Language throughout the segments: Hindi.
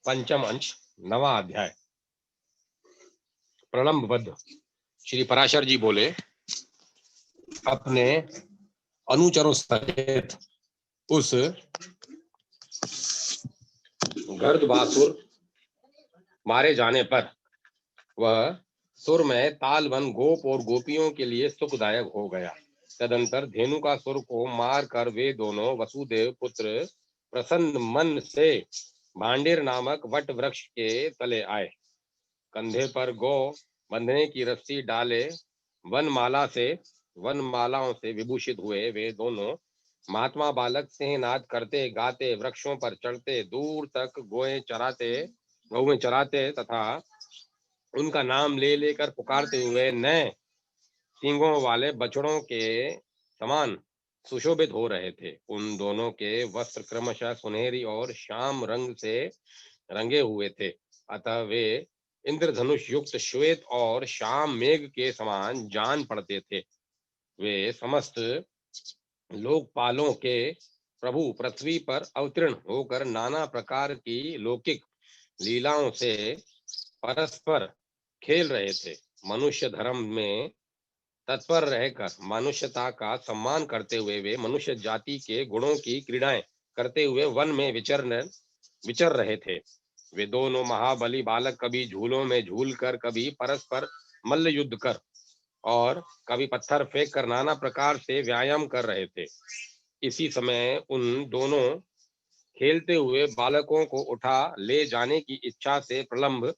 पंचम अंश, नवा अध्याय। प्रलंब बद्ध। श्री पराशर जी बोले, अपने अनुचरों सहित उस गर्दबासुर मारे जाने पर वह सुर में ताल वन गोप और गोपियों के लिए सुखदायक हो गया। तदंतर धेनुकासुर को मार कर वे दोनों वसुदेव पुत्र प्रसन्न मन से भांडिर नामक वट वृक्ष के तले आए। कंधे पर गौ बंधने की रस्सी डाले वन मालाओं से विभूषित हुए वे दोनों महात्मा बालक सिंहनाद करते गाते वृक्षों पर चढ़ते दूर तक गौएं चराते तथा उनका नाम ले लेकर पुकारते हुए नए सींगों वाले बछड़ों के समान सुशोभित हो रहे थे। उन दोनों के वस्त्र क्रमशः सुनहरी और श्याम रंग से रंगे हुए थे, अतः वे इंद्रधनुष युक्त श्वेत और श्याम मेघ के समान जान पड़ते थे। वे समस्त लोकपालों के प्रभु पृथ्वी पर अवतीर्ण होकर नाना प्रकार की लौकिक लीलाओं से परस्पर खेल रहे थे। मनुष्य धर्म में तत्पर रहकर मनुष्यता का सम्मान करते हुए वे मनुष्य जाति के गुणों की क्रीड़ाएं करते हुए वन में विचर रहे थे। वे दोनों महाबली बालक कभी झूलों में झूल कर, कभी परस्पर मल्ल युद्ध कर और कभी पत्थर फेंक कर नाना प्रकार से व्यायाम कर रहे थे। इसी समय उन दोनों खेलते हुए बालकों को उठा ले जाने की इच्छा से प्रलंब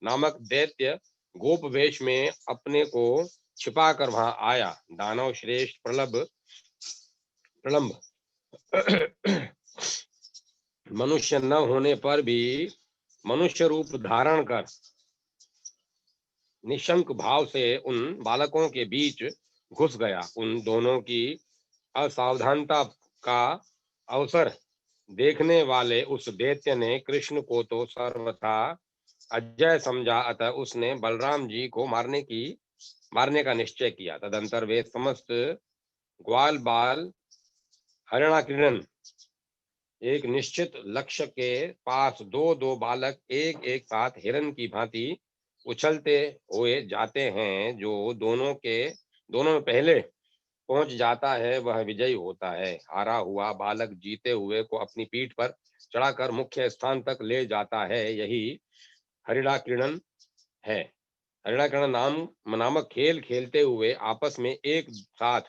नामक दैत्य गोप वेश में अपने को छिपा कर वहां आया। दानव श्रेष्ठ प्रलंब मनुष्य न होने पर भी मनुष्य रूप धारण कर निशंक भाव से उन बालकों के बीच घुस गया। उन दोनों की असावधानता का अवसर देखने वाले उस दैत्य ने कृष्ण को तो सर्वथा अजय समझा, अतः उसने बलराम जी को मारने का निश्चय किया। तदंतर वे समस्त ग्वाल बाल हरिणाक्रीडन एक निश्चित लक्ष्य के पास दो दो बालक एक एक साथ हिरण की भांति उछलते हुए जाते हैं। जो दोनों में पहले पहुंच जाता है वह विजयी होता है। हारा हुआ बालक जीते हुए को अपनी पीठ पर चढ़ाकर मुख्य स्थान तक ले जाता है। यही हरिणाक्रीडन है। हरिणाक्रीडन नामक खेल खेलते हुए आपस में एक साथ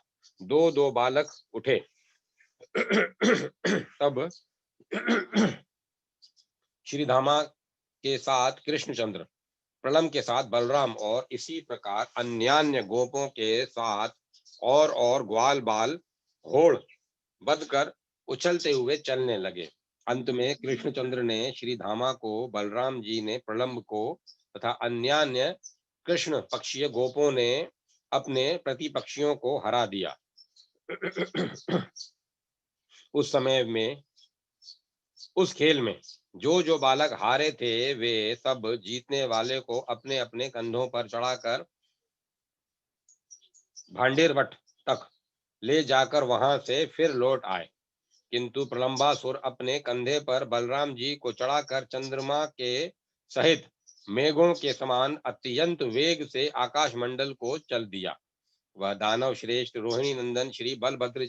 दो दो बालक उठे। तब श्री धामा के साथ कृष्णचंद्र, प्रलंब के साथ बलराम और इसी प्रकार अन्यान्य गोपों के साथ और ग्वाल बाल होड़ बंध कर उछलते हुए चलने लगे। अंत में कृष्णचंद्र ने श्री धामा को, बलराम जी ने प्रलंब को तथा अन्यान्य कृष्ण पक्षीय गोपों ने अपने प्रतिपक्षियों को हरा दिया। उस समय में उस खेल में जो बालक हारे थे वे सब जीतने वाले को अपने अपने कंधों पर चढ़ाकर भांडेरवट तक ले जाकर वहां से फिर लौट आए। किंतु प्रलंबासुर अपने कंधे पर बलराम जी को चढ़ाकर चंद्रमा के सहित मेघों के समान अत्यंत वेग से आकाश मंडल को चल दिया। वह दानव श्रेष्ठ रोहिणी नंदन श्री बलभद्र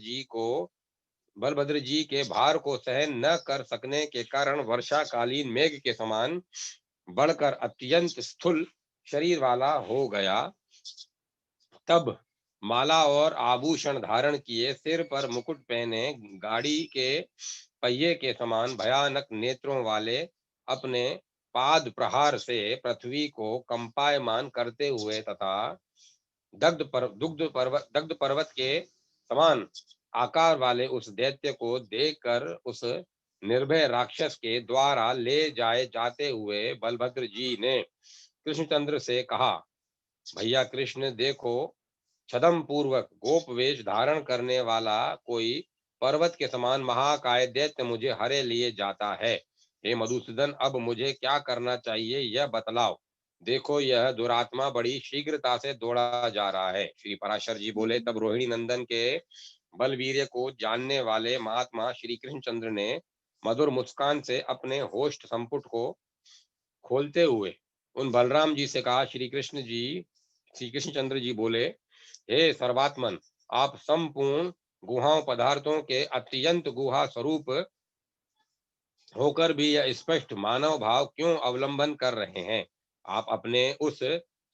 जी के भार को सहन न कर सकने के कारण वर्षाकालीन मेघ के समान बढ़कर अत्यंत स्थूल शरीर वाला हो गया। तब माला और आभूषण धारण किए, सिर पर मुकुट पहने, गाड़ी के पहिए के समान भयानक नेत्रों वाले, अपने पाद प्रहार से पृथ्वी को कंपायमान करते हुए तथा दग्ध पर्वत के समान आकार वाले उस दैत्य को देखकर उस निर्भय राक्षस के द्वारा ले जाए जाते हुए बलभद्र जी ने कृष्णचंद्र से कहा, भैया कृष्ण, देखो, छदम पूर्वक गोप वेश धारण करने वाला कोई पर्वत के समान महाकाय दैत्य मुझे हरे लिए जाता है। हे मधुसूदन, अब मुझे क्या करना चाहिए यह बतलाओ। देखो, यह दुरात्मा बड़ी शीघ्रता से दौड़ा जा रहा है। श्री पराशर जी बोले, तब रोहिणी नंदन के बलवीर्य को जानने वाले महात्मा श्री कृष्णचंद्र ने मधुर मुस्कान से अपने होस्ट संपुट को खोलते हुए उन बलराम जी से कहा, श्री कृष्णचंद्र जी बोले, हे सर्वात्मन, आप संपूर्ण गुहाओं पदार्थों के अत्यंत गुहा स्वरूप होकर भी यह स्पष्ट मानव भाव क्यों अवलंबन कर रहे हैं? आप अपने उस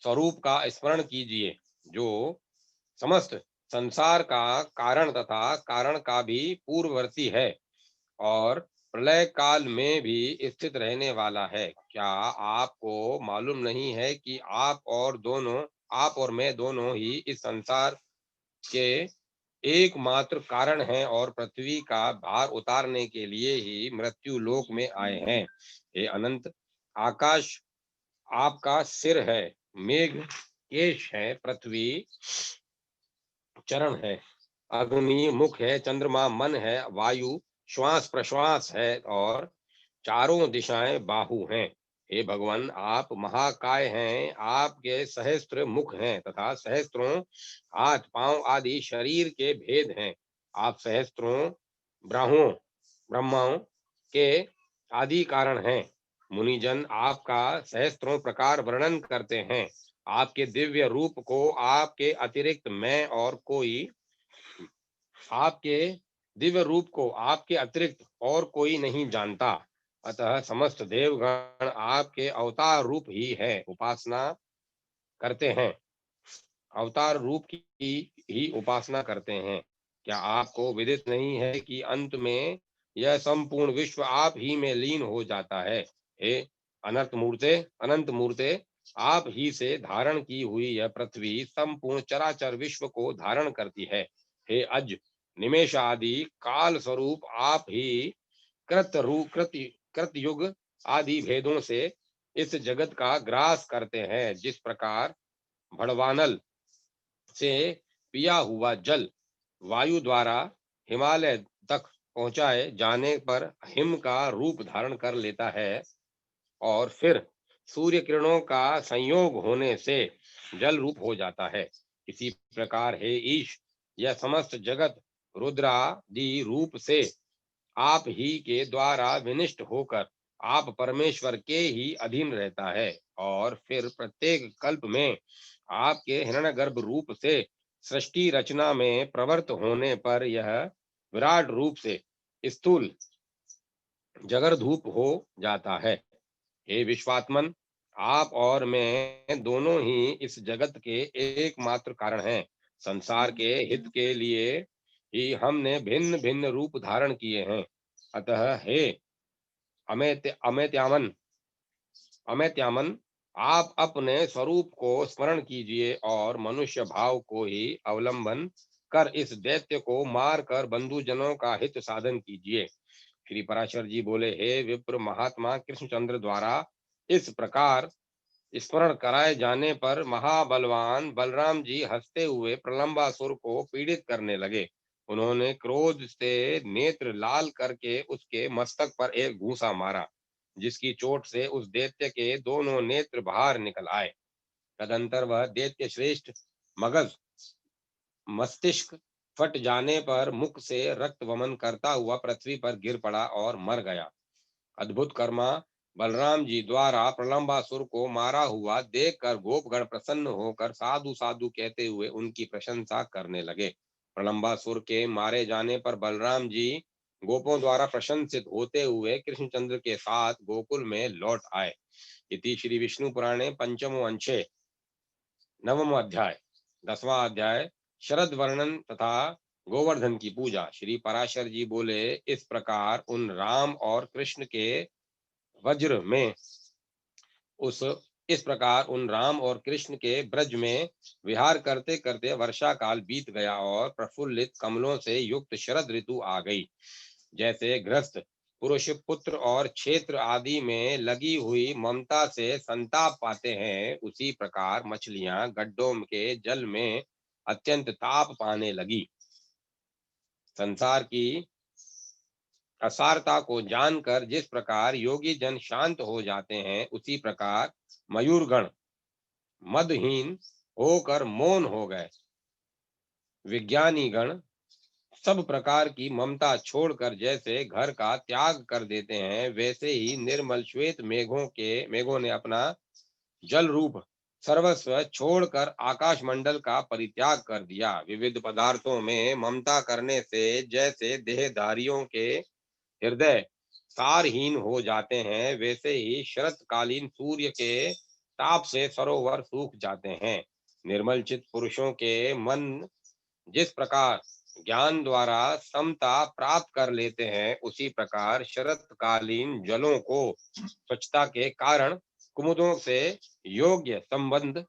स्वरूप का स्मरण कीजिए जो समस्त संसार का कारण तथा कारण का भी पूर्ववर्ती है और प्रलय काल में भी स्थित रहने वाला है। क्या आपको मालूम नहीं है कि आप और मैं दोनों ही इस संसार के एकमात्र कारण हैं और पृथ्वी का भार उतारने के लिए ही मृत्यु लोक में आए हैं। हे अनंत, आकाश आपका सिर है, मेघ केश है, पृथ्वी चरण है, अग्नि मुख है, चंद्रमा मन है, वायु श्वास प्रश्वास है और चारों दिशाएं बाहु हैं। हे भगवान, आप महाकाय हैं, आपके सहस्त्र मुख हैं तथा सहस्त्रों हाथ पांव आदि शरीर के भेद हैं। आप सहस्त्रों ब्रह्माओं के आदि कारण हैं। मुनिजन आपका सहस्त्रों प्रकार वर्णन करते हैं। आपके दिव्य रूप को आपके दिव्य रूप को आपके अतिरिक्त और कोई नहीं जानता। अतः समस्त देवगण आपके अवतार रूप की ही उपासना करते हैं। क्या आपको विदित नहीं है कि अंत में यह संपूर्ण विश्व आप ही में लीन हो जाता है? हे अनंत मूर्ते, आप ही से धारण की हुई यह पृथ्वी संपूर्ण चराचर विश्व को धारण करती है। हे अज निमेष आदि काल स्वरूप आप ही कृत युग आदि भेदों से इस जगत का ग्रास करते हैं। जिस प्रकार भड़वानल से पिया हुआ जल वायु द्वारा हिमालय तक पहुंचाए जाने पर हिम का रूप धारण कर लेता है और फिर सूर्य किरणों का संयोग होने से जल रूप हो जाता है, इसी प्रकार हे ईश, यह समस्त जगत रुद्रादि रूप से आप ही के द्वारा विनिष्ट होकर आप परमेश्वर के ही अधीन रहता है और फिर प्रत्येक कल्प में आपके हिरण्यगर्भ रूप से सृष्टि रचना में प्रवृत्त होने पर यह विराट रूप से स्थूल जगरधूप हो जाता है। हे विश्वात्मन, आप और मैं दोनों ही इस जगत के एकमात्र कारण हैं। संसार के हित के लिए ही हमने भिन्न भिन्न रूप धारण किए हैं। अतः हे अमेत्यामन अमेत्यामन, आप अपने स्वरूप को स्मरण कीजिए और मनुष्य भाव को ही अवलंबन कर इस दैत्य को मार कर बंधुजनों का हित साधन कीजिए। श्री पराशर जी बोले, हे विप्र महात्मा, कृष्णचंद्र द्वारा इस प्रकार स्मरण कराए जाने पर महाबलवान बलराम जी हंसते हुए प्रलंबासुर को पीड़ित करने लगे। उन्होंने क्रोध से नेत्र लाल करके उसके मस्तक पर एक घूंसा मारा, जिसकी चोट से उस दैत्य के दोनों नेत्र बाहर निकल आए। तदंतर वह दैत्य श्रेष्ठ मगध मस्तिष्क फट जाने पर मुख से रक्त वमन करता हुआ पृथ्वी पर गिर पड़ा और मर गया। अद्भुत कर्मा बलराम जी द्वारा प्रलंबासुर को मारा हुआ देखकर गोपगण प्रसन्न होकर साधु साधु कहते हुए उनकी प्रशंसा करने लगे। प्रलंबासुर के मारे जाने पर बलराम जी गोपों द्वारा प्रशंसित होते हुए कृष्णचंद्र के साथ गोकुल में लौट आए। इति श्री विष्णु पुराणे पंचमो अंशे नवम अध्याय 10वां अध्याय शरद वर्णन तथा गोवर्धन की पूजा। श्री पराशर जी बोले, इस प्रकार उन राम और कृष्ण के वज्र में उस इस प्रकार उन राम और कृष्ण के ब्रज में विहार करते करते वर्षा काल बीत गया और प्रफुल्लित कमलों से युक्त शरद ऋतु आ गई। जैसे गृहस्थ पुरुष पुत्र और क्षेत्र आदि में लगी हुई ममता से संताप पाते हैं, उसी प्रकार मछलियां गड्ढों के जल में अत्यंत ताप पाने लगी। संसार की असारता को जानकर जिस प्रकार योगी जन शांत हो जाते हैं, उसी प्रकार मयूरगण मदहीन होकर मौन हो गए। विज्ञानी गण सब प्रकार की ममता छोड़कर जैसे घर का त्याग कर देते हैं, वैसे ही निर्मल श्वेत मेघों ने अपना जल रूप सर्वस्व छोड़कर आकाश मंडल का परित्याग कर दिया। विविध पदार्थों में ममता करने से जैसे देहधारियों के हृदय सारहीन हो जाते हैं, वैसे ही शरतकालीन सूर्य के ताप से सरोवर सूख जाते हैं। निर्मल चित्त पुरुषों के मन जिस प्रकार ज्ञान द्वारा समता प्राप्त कर लेते हैं, उसी प्रकार शरतकालीन जलों को स्वच्छता के कारण कुमुदों से योग्य संबंध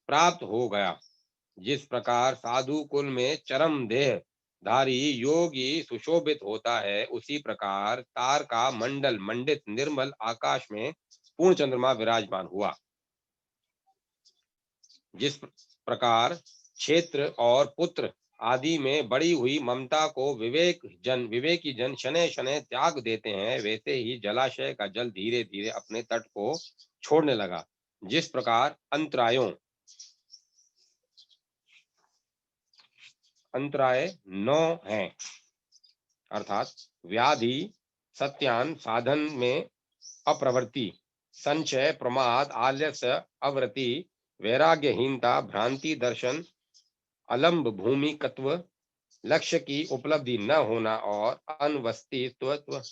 प्राप्त हो गया। जिस प्रकार साधु कुल में चरम देह धारी योगी सुशोभित होता है, उसी प्रकार तार का मंडल मंडित निर्मल आकाश में पूर्ण चंद्रमा विराजमान हुआ। जिस प्रकार क्षेत्र और पुत्र आदि में बड़ी हुई ममता को विवेकी जन शनै शनै त्याग देते हैं, वैसे ही जलाशय का जल धीरे धीरे अपने तट को छोड़ने लगा। जिस प्रकार अंतराय 9 हैं, अर्थात व्याधि, सत्यान, साधन में अप्रवृत्ति, संचय, प्रमाद, आलस्य, अवृत्ति, वैराग्यहीनता, भ्रांति दर्शन, अलम्ब भूमिकत्व, लक्ष्य की उपलब्धि न होना और अनवस्थित्व,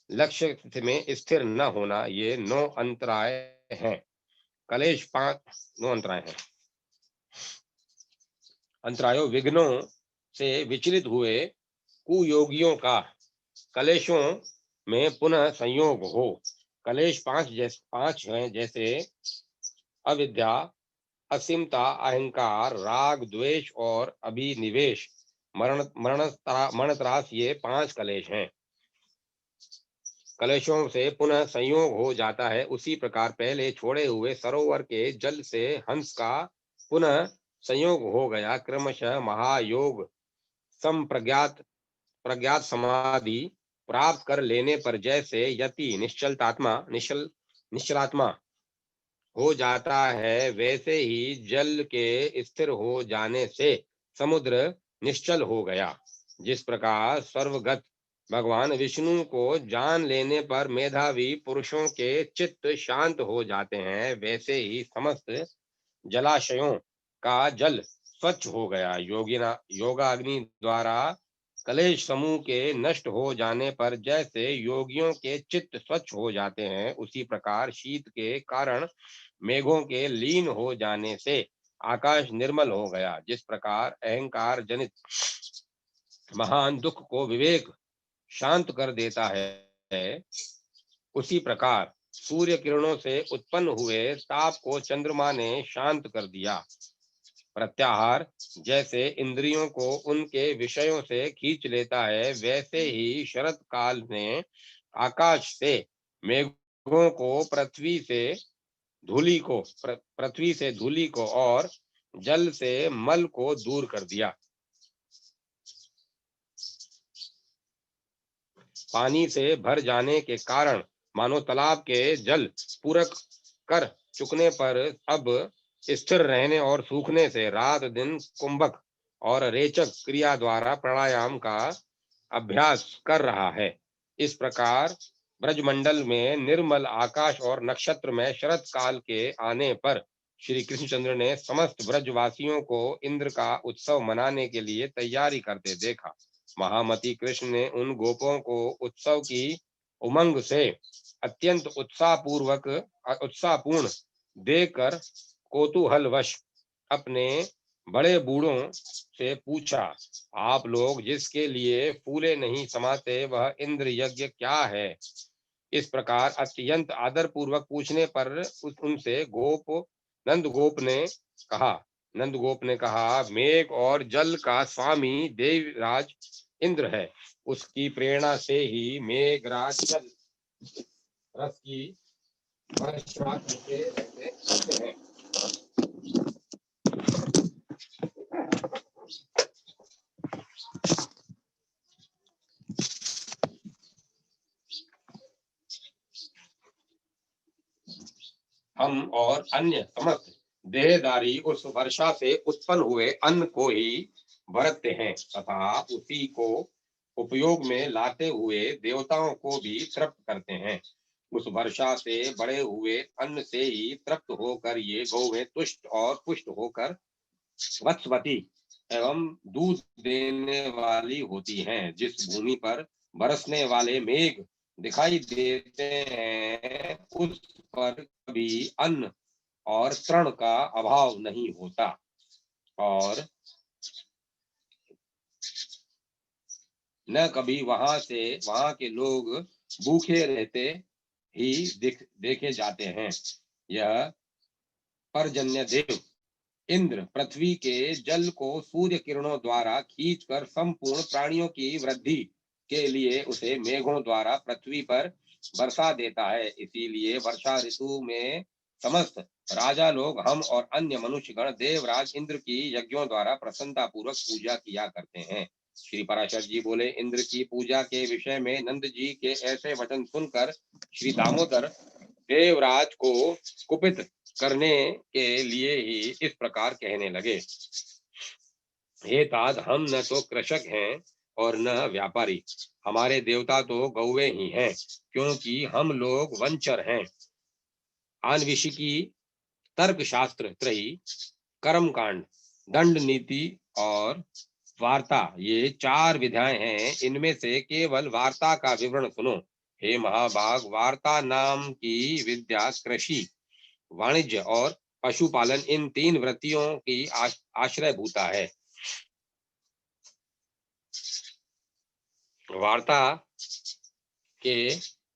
लक्ष्य में स्थिर न होना, ये 9 अंतराय हैं। कलेश 5 9 अंतराय हैं। अंतरायों विघ्नों से विचलित हुए कुयोगियों का कलेशों में पुनः संयोग हो। कलेश 5 हैं, जैसे अविद्या, असीमता, अहंकार, राग, द्वेष और अभिनिवेश, मरणत्रास, ये 5 कलेश हैं। कलेशों से पुनः संयोग हो जाता है, उसी प्रकार पहले छोड़े हुए सरोवर के जल से हंस का पुनः संयोग हो गया। क्रमशः महायोग प्रज्ञात समाधि प्राप्त कर लेने पर जैसे यति निश्चलात्मा हो जाता है, वैसे ही जल के स्थिर हो जाने से समुद्र निश्चल हो गया। जिस प्रकार सर्वगत भगवान विष्णु को जान लेने पर मेधावी पुरुषों के चित्त शांत हो जाते हैं, वैसे ही समस्त जलाशयों का जल स्वच्छ हो गया। योगाग्नि द्वारा कलेश समूह के नष्ट हो जाने पर जैसे योगियों के चित्त स्वच्छ हो जाते हैं, उसी प्रकार शीत के कारण मेघों के लीन हो जाने से आकाश निर्मल हो गया। जिस प्रकार अहंकार जनित महान दुख को विवेक शांत कर देता है, उसी प्रकार सूर्य किरणों से उत्पन्न हुए ताप को चंद्रमा ने शांत कर दिया। प्रत्याहार जैसे इंद्रियों को उनके विषयों से खींच लेता है, वैसे ही शरत काल ने आकाश से मेघों को पृथ्वी से धूलि को और जल से मल को दूर कर दिया। पानी से भर जाने के कारण मानो तालाब के जल पूरक कर चुकने पर अब स्थिर रहने और सूखने से रात दिन कुंभक और रेचक क्रिया द्वारा प्राणायाम का अभ्यास कर रहा है। इस प्रकार ब्रजमंडल में निर्मल आकाश और नक्षत्र में शरत काल के आने पर श्री कृष्णचंद्र ने समस्त ब्रजवासियों को इंद्र का उत्सव मनाने के लिए तैयारी करते देखा। महामती कृष्ण ने उन गोपों को उत्सव की उमंग से अत्यंत उत्साहपूर्ण देखकर कौतूहलवश अपने बड़े बूढ़ों से पूछा, आप लोग जिसके लिए फूले नहीं समाते, वह इंद्र यज्ञ क्या है? इस प्रकार अत्यंत आदर पूर्वक पूछने पर उनसे नंद गोप ने कहा, मेघ और जल का स्वामी देवराज इंद्र है। उसकी प्रेरणा से ही मेघराज जल रस की वर्षा करते रहते हैं। हम और अन्य समस्त देहधारी उस वर्षा से उत्पन्न हुए अन्न को ही बरतते हैं तथा उसी को उपयोग में लाते हुए देवताओं को भी तृप्त करते हैं। उस वर्षा से बड़े हुए अन्न से ही तृप्त होकर ये गौवें तुष्ट और पुष्ट होकर वत्सवती एवं दूध देने वाली होती हैं। जिस भूमि पर बरसने वाले मेघ दिखाई देते हैं उस पर कभी अन्न और तृण का अभाव नहीं होता और न कभी वहां के लोग भूखे रहते ही देखे जाते हैं। यह पर्जन्य देव इंद्र पृथ्वी के जल को सूर्य किरणों द्वारा खींचकर संपूर्ण प्राणियों की वृद्धि के लिए उसे मेघों द्वारा पृथ्वी पर बरसा देता है। इसीलिए वर्षा ऋतु में समस्त राजा लोग, हम और अन्य मनुष्यगण देवराज इंद्र की यज्ञों द्वारा प्रसन्नता पूर्वक पूजा किया करते हैं। श्री पराशर जी बोले, इंद्र की पूजा के विषय में नंद जी के ऐसे वचन सुनकर श्री दामोदर देवराज को कुपित करने के लिए ही इस प्रकार कहने लगे। हे तात, हम न तो कृषक हैं और न व्यापारी, हमारे देवता तो गौवे ही हैं, क्योंकि हम लोग वंचर हैं। आन्विशिकी, तर्क शास्त्र त्रयी, कर्म कांड, दंड नीति और वार्ता, ये 4 विधाएं हैं। इनमें से केवल वार्ता का विवरण सुनो। हे महाभाग, वार्ता नाम की विद्या कृषि, वाणिज्य और पशुपालन, इन 3 वृत्तियों की आश्रय भूता है। वार्ता के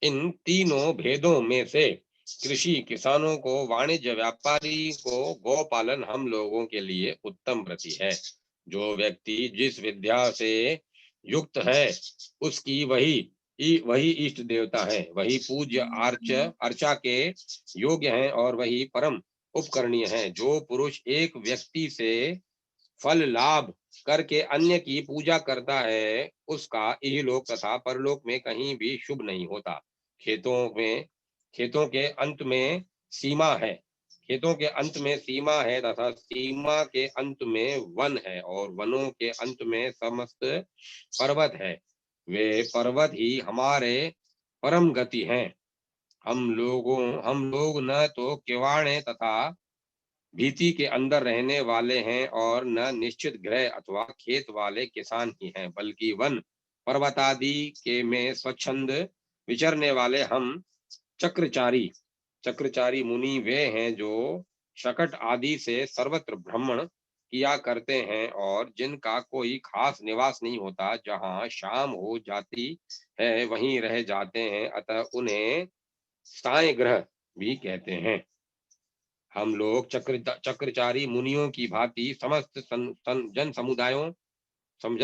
इन तीनों भेदों में से कृषि किसानों को, वाणिज्य व्यापारी को, गौपालन हम लोगों के लिए उत्तम वृत्ति है। जो व्यक्ति जिस विद्या से युक्त है उसकी वही इष्ट देवता है, वही पूज्य अर्चा के योग्य है और वही परम उपकरणीय है। जो पुरुष एक व्यक्ति से फल लाभ करके अन्य की पूजा करता है उसका इहलोक तथा परलोक में कहीं भी शुभ नहीं होता। खेतों के अंत में सीमा है, खेतों के अंत में सीमा है तथा सीमा के अंत में वन है और वनों के अंत में समस्त पर्वत है। वे पर्वत ही हमारे परम गति हैं। हम लोग न तो किवाड़े तथा भीति के अंदर रहने वाले हैं और न निश्चित गृह अथवा खेत वाले किसान ही हैं, बल्कि वन पर्वतादि के में स्वच्छंद विचरने वाले हम चक्रचारी मुनि वे हैं जो शकट आदि से सर्वत्र भ्रमण किया करते हैं और जिनका कोई खास निवास नहीं होता। जहाँ शाम हो जाती है वहीं रह जाते हैं, अतः उन्हें साय ग्रह भी कहते हैं। हम लोग चक्रचारी मुनियों की भांति समस्त जन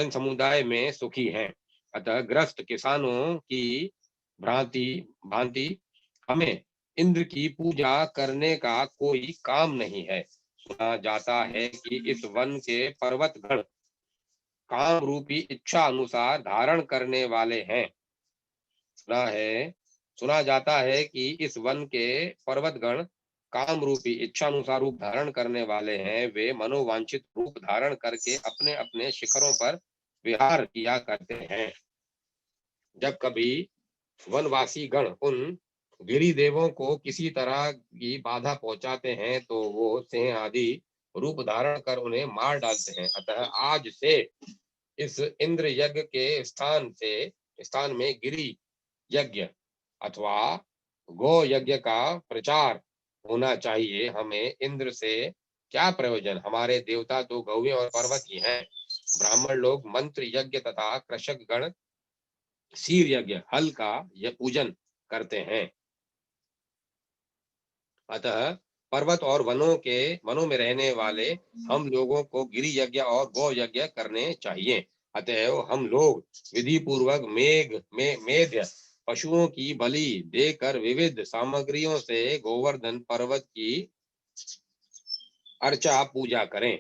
समुदाय में सुखी हैं। अतः ग्रस्त किसानों की भ्रांति भांति हमें इंद्र की पूजा करने का कोई काम नहीं है। सुना जाता है कि इस वन के पर्वत गण काम रूपी इच्छा अनुसार धारण करने वाले हैं। सुना जाता है कि इस वन के पर्वत गण काम रूपी इच्छा अनुसार रूप धारण करने वाले हैं। वे मनोवांछित रूप धारण करके अपने अपने शिखरों पर विहार किया करते हैं। जब कभी वनवासी गण उन गिरी देवों को किसी तरह की बाधा पहुंचाते हैं तो वो सिंह आदि रूप धारण कर उन्हें मार डालते हैं। अतः आज से इस इंद्र यज्ञ के स्थान में गिरी यज्ञ अथवा गो यज्ञ का प्रचार होना चाहिए। हमें इंद्र से क्या प्रयोजन, हमारे देवता तो गौवे और पर्वत ही हैं। ब्राह्मण लोग मंत्र यज्ञ तथा कृषक गण शीर यज्ञ हल का यह पूजन करते हैं। अतः पर्वत और वनों में रहने वाले हम लोगों को गिरि यज्ञ और गौ यज्ञ करने चाहिए। अतएव हम लोग विधि पूर्वक मेध पशुओं की बलि देकर विविध सामग्रियों से गोवर्धन पर्वत की अर्चा पूजा करें।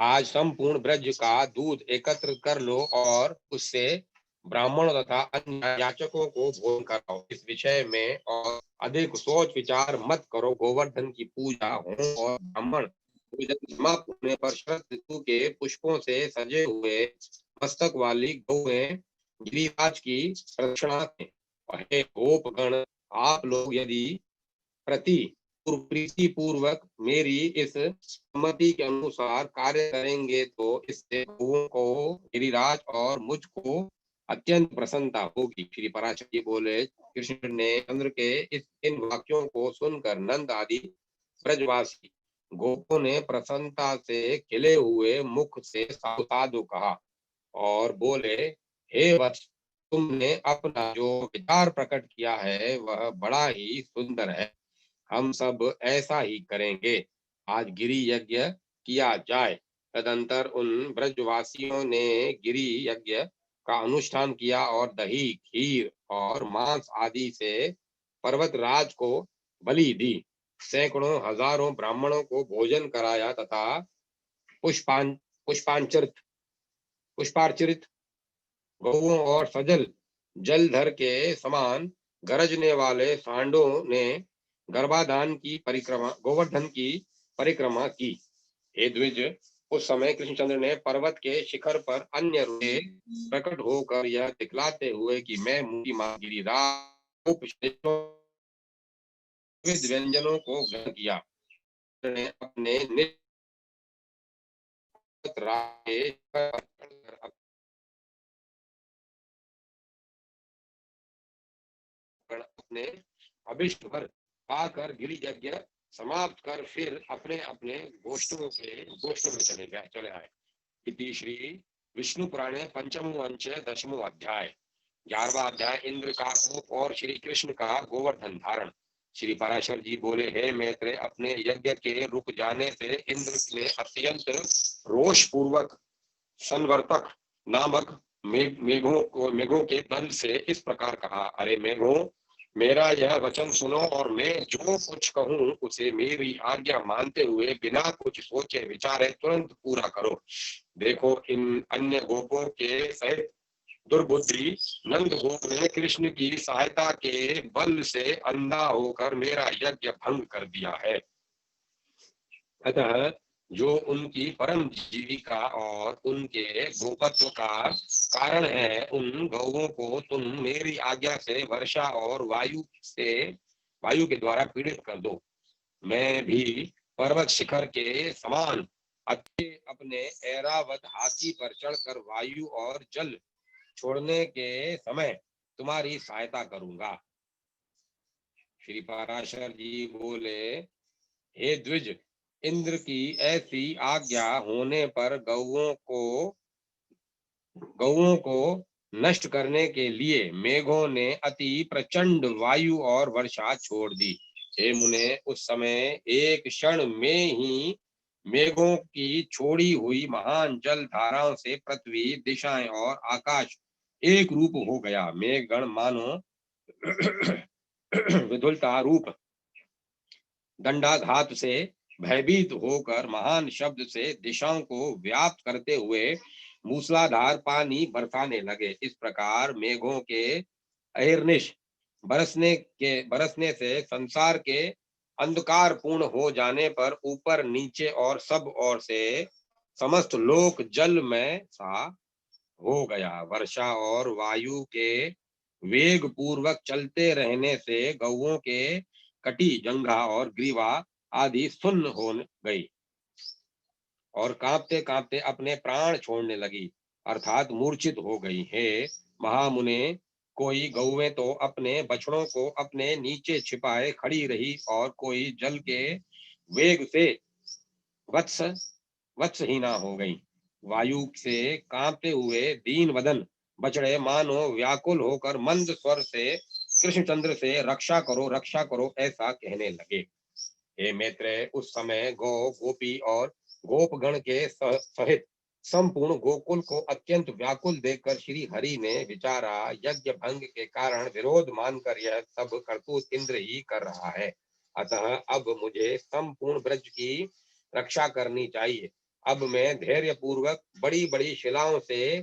आज संपूर्ण ब्रज का दूध एकत्र कर लो और उससे ब्राह्मणों तथा अन्य याचकों को भोजन कराओ। इस विषय में और अधिक सोच विचार मत करो। गोवर्धन की पूजा हो और ब्राह्मण समाप्त होने पर शरद ऋतु के पुष्पों से सजे हुए मस्तक वाली गौएं गिरिराज की प्रदक्षिणा करें। हे गोपगण, आप लोग यदि प्रति प्रीति पूर्वक मेरी इस सम्मति के अनुसार कार्य करेंगे तो इससे गौओं को, गिरिराज और मुझको अत्यंत प्रसन्नता होगी। श्री पराशर जी बोले, कृष्ण ने चंद्र के इन वाक्यों को सुनकर नंद आदि ब्रजवासी गोपों ने प्रसन्नता से खिले हुए मुख से साधु साधु कहा और बोले, हे वत्स, तुमने अपना जो विचार प्रकट किया है वह बड़ा ही सुंदर है। हम सब ऐसा ही करेंगे। आज गिरि यज्ञ किया जाए। तदंतर उन ब्रजवासियों ने गिरि यज्ञ का अनुष्ठान किया और दही, खीर और मांस आदि से पर्वतराज को बलि दी। सैकड़ों हजारों ब्राह्मणों को भोजन कराया तथा पुष्पांचरित पुष्पार्चित गौओं और सजल जलधर के समान गरजने वाले सांडों ने गर्भाधान की परिक्रमा, गोवर्धन की परिक्रमा की। हे द्विज, उस समय कृष्णचंद्र ने पर्वत के शिखर पर अन्य रूप में प्रकट होकर यह दिखलाते हुए कि मैं मूर्तिमान गिरिराज विविध व्यंजनों को ग्रहण किया। ने अपने निज अपने अभिष्ट भर पाकर गिरि यज्ञ समाप्त कर फिर अपने अपने गोष्ठों में चले आए। इति श्री विष्णु पुराणे पंचमो अंश 10वां अध्याय। 11वां अध्याय इंद्र का कोप और श्री कृष्ण का गोवर्धन धारण। श्री पराशर जी बोले, हे मैत्रेय, अपने यज्ञ के रुक जाने से इंद्र ने अत्यंत रोष पूर्वक संवर्तक नामक मेघों के दल से इस प्रकार कहा, अरे मेघों, मेरा यह वचन सुनो और मैं जो कुछ कहूँ उसे मेरी आज्ञा मानते हुए बिना कुछ सोचे विचारे तुरंत पूरा करो। देखो, इन अन्य गोपों के सहित दुर्बुद्धि नंद गोप ने कृष्ण की सहायता के बल से अंधा होकर मेरा यज्ञ भंग कर दिया है। अतः जो उनकी परम जीविका और उनके गोपत्व का कारण है, उन गौओं को तुम मेरी आज्ञा से वर्षा और वायु के द्वारा पीड़ित कर दो। मैं भी पर्वत शिखर के समान अपने ऐरावत हाथी पर चढ़कर वायु और जल छोड़ने के समय तुम्हारी सहायता करूंगा। श्री पराशर जी बोले, हे द्विज, इंद्र की ऐसी आज्ञा होने पर गौओं को नष्ट करने के लिए मेघों ने अति प्रचंड वायु और वर्षा छोड़ दी। हे मुने, उस समय एक क्षण में ही मेघों की छोड़ी हुई महान जल धाराओं से पृथ्वी, दिशाएं और आकाश एक रूप हो गया। मेघगण मानो विधुलता रूप दंडाघात से भयभीत होकर महान शब्द से दिशाओं को व्याप्त करते हुए मूसलाधार पानी बरसाने लगे। इस प्रकार मेघों के अहिर्निश बरसने से संसार के अंधकार पूर्ण हो जाने पर ऊपर नीचे और सब ओर से समस्त लोक जल में सा हो गया। वर्षा और वायु के वेग पूर्वक चलते रहने से गौओं के कटी, जंघा और ग्रीवा आदि सुन्न हो गई और कांपते कांपते अपने प्राण छोड़ने लगी, अर्थात मूर्छित हो गई। हे महामुने, कोई गौएं तो अपने बछड़ों को अपने नीचे छिपाए खड़ी रही और कोई जल के वेग से वत्स वत्सहीना हो गई। वायु से कांपते हुए दीन वदन बछड़े मानो व्याकुल होकर मंद स्वर से कृष्णचंद्र से रक्षा करो ऐसा कहने लगे। हे मैत्रेय, उस समय गोपी और गोपगण के सहित संपूर्ण गोकुल को अत्यंत व्याकुल देखकर श्री हरि ने विचारा, यज्ञ भंग के कारण विरोध मानकर यह सब करतूत इंद्र ही कर रहा है। अतः अब मुझे संपूर्ण ब्रज की रक्षा करनी चाहिए। अब मैं धैर्य पूर्वक बड़ी बड़ी शिलाओं से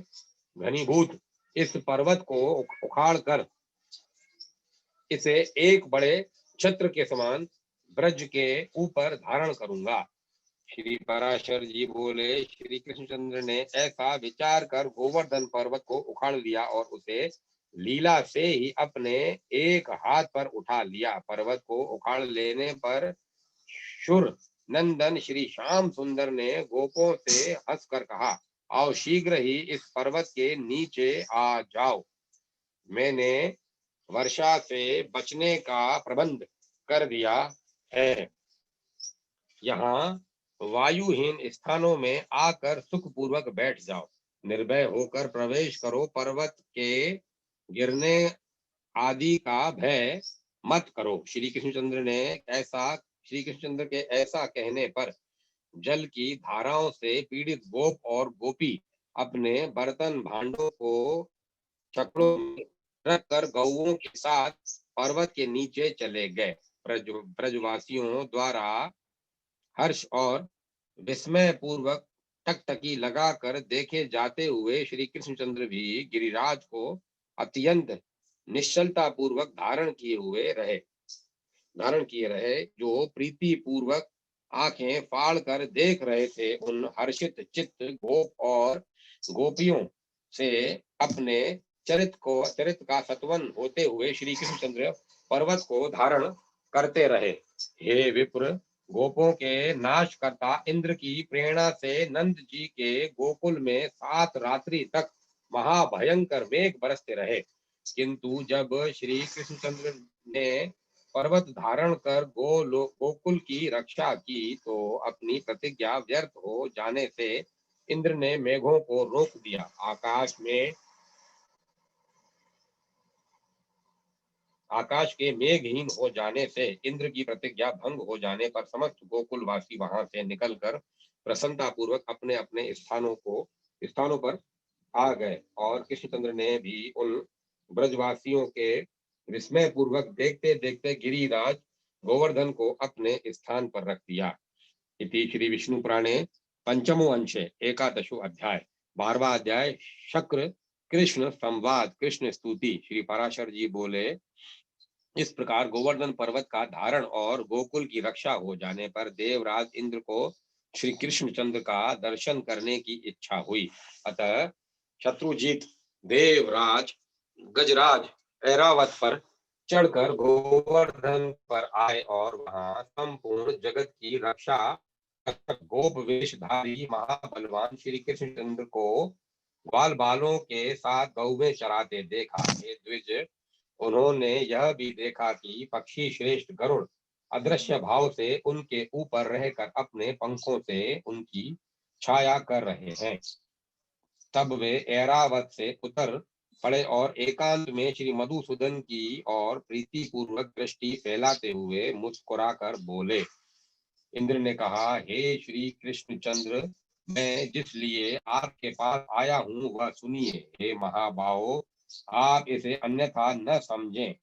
घनीभूत इस पर्वत को उखाड़ कर इसे एक बड़े छत्र के समान ब्रज के ऊपर धारण करूंगा। श्री पराशर जी बोले, श्री कृष्णचंद्र ने ऐसा विचार कर गोवर्धन पर्वत को उखाड़ लिया और उसे लीला से ही अपने एक हाथ पर उठा लिया। पर्वत को उखाड़ लेने पर शुर नंदन श्री श्याम सुंदर ने गोपों से हंसकर कहा, आओ शीघ्र ही इस पर्वत के नीचे आ जाओ। मैंने वर्षा से बचने का प्रबंध कर दिया है। यहाँ वायुहीन स्थानों में आकर सुखपूर्वक बैठ जाओ। निर्भय होकर प्रवेश करो। पर्वत के गिरने आदि का भय मत करो। श्री कृष्णचंद्र के ऐसा कहने पर जल की धाराओं से पीड़ित गोप और गोपी अपने बर्तन भांडों को छकड़ों में रखकर गौओं के साथ पर्वत के नीचे चले गए। ब्रजवासियों द्वारा हर्ष और विस्मय पूर्वक टकटकी लगाकर देखे जाते हुए श्री कृष्णचंद्र भी गिरिराज को अत्यंत निश्चलता पूर्वक धारण किए रहे। जो प्रीति पूर्वक आंखें फाड़ कर देख रहे थे, उन हर्षित चित्त गोप और गोपियों से अपने चरित का सत्वन होते हुए श्री कृष्णचंद्र पर्वत को धारण करते रहे। हे विप्र, गोपों के नाश करता इंद्र की प्रेरणा से नंद जी के गोकुल में 7 रात्रि तक महाभयंकर मेघ बरसते रहे। किंतु जब श्री कृष्णचंद्र ने पर्वत धारण कर गोकुल की रक्षा की, तो अपनी प्रतिज्ञा व्यर्थ हो जाने से इंद्र ने मेघों को रोक दिया। आकाश के मेघहीन हो जाने से इंद्र की प्रतिज्ञा भंग हो जाने पर समस्त गोकुलवासी वहां से निकलकर प्रसन्नता पूर्वक अपने अपने स्थानों पर आ गए। और कृष्णचंद्र ने भी उन ब्रजवासियों के विस्मय पूर्वक देखते देखते गिरिराज गोवर्धन को अपने स्थान पर रख दिया। इति श्री विष्णु पुराणे पंचमो अंशे एकादशो अध्याय 12वां अध्याय शक्र कृष्ण संवाद कृष्ण स्तुति। श्री पराशर जी बोले, इस प्रकार गोवर्धन पर्वत का धारण और गोकुल की रक्षा हो जाने पर देवराज इंद्र को श्री कृष्णचंद्र का दर्शन करने की इच्छा हुई। अतः शत्रुजीत देवराज गजराज ऐरावत पर चढ़कर गोवर्धन पर आए और वहां संपूर्ण जगत की रक्षा गोप वेशधारी महाबलवान श्री कृष्णचंद्र को ग्वाल बालों के साथ गौवें चराते देखा। हे द्विज, उन्होंने यह भी देखा कि पक्षी श्रेष्ठ गरुड़ अदृश्य भाव से उनके ऊपर रहकर अपने पंखों से उनकी छाया कर रहे हैं। तब वे ऐरावत से उतर पड़े और एकांत में श्री मधुसूदन की और प्रीति पूर्वक दृष्टि फैलाते हुए मुस्कुराकर बोले। इंद्र ने कहा, हे श्री कृष्णचंद्र, मैं जिस लिए आपके पास आया हूँ वह सुनिए। हे महाबाहो, आप इसे अन्यथा न समझें।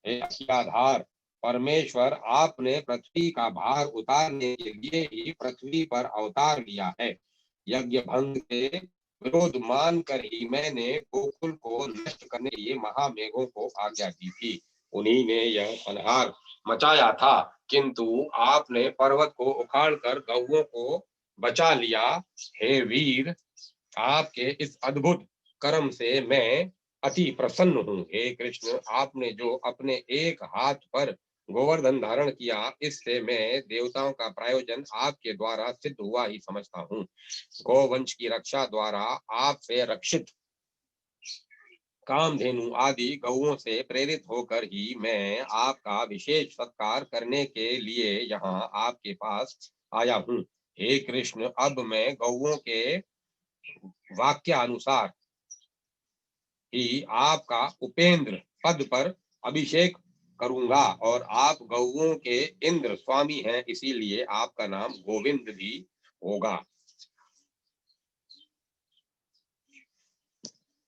हे अखिलाधार परमेश्वर, आपने पृथ्वी का भार उतारने के लिए ही पृथ्वी पर अवतार लिया है। यज्ञ भंग के विरोध मानकर ही मैंने गोकुल को नष्ट करने के लिए महामेघों को आज्ञा दी थी। उन्हीं ने यह संहार मचाया था, किंतु आपने पर्वत को उखाड़कर गौओं को बचा लिया। हे वीर, आपके इस अद्भुत कर्म से मैं अति प्रसन्न हूँ। हे कृष्ण, आपने जो अपने एक हाथ पर गोवर्धन धारण किया, इससे मैं देवताओं का प्रयोजन आपके द्वारा सिद्ध हुआ ही समझता हूँ। गौवंश की रक्षा द्वारा आपसे रक्षित कामधेनु आदि गौओं से प्रेरित होकर ही मैं आपका विशेष सत्कार करने के लिए यहाँ आपके पास आया हूँ। हे कृष्ण, अब मैं गौओं के वाक्यानुसार ही आपका उपेंद्र पद पर अभिषेक करूंगा। और आप गौओं के इंद्र स्वामी हैं, इसीलिए आपका नाम गोविंद भी होगा।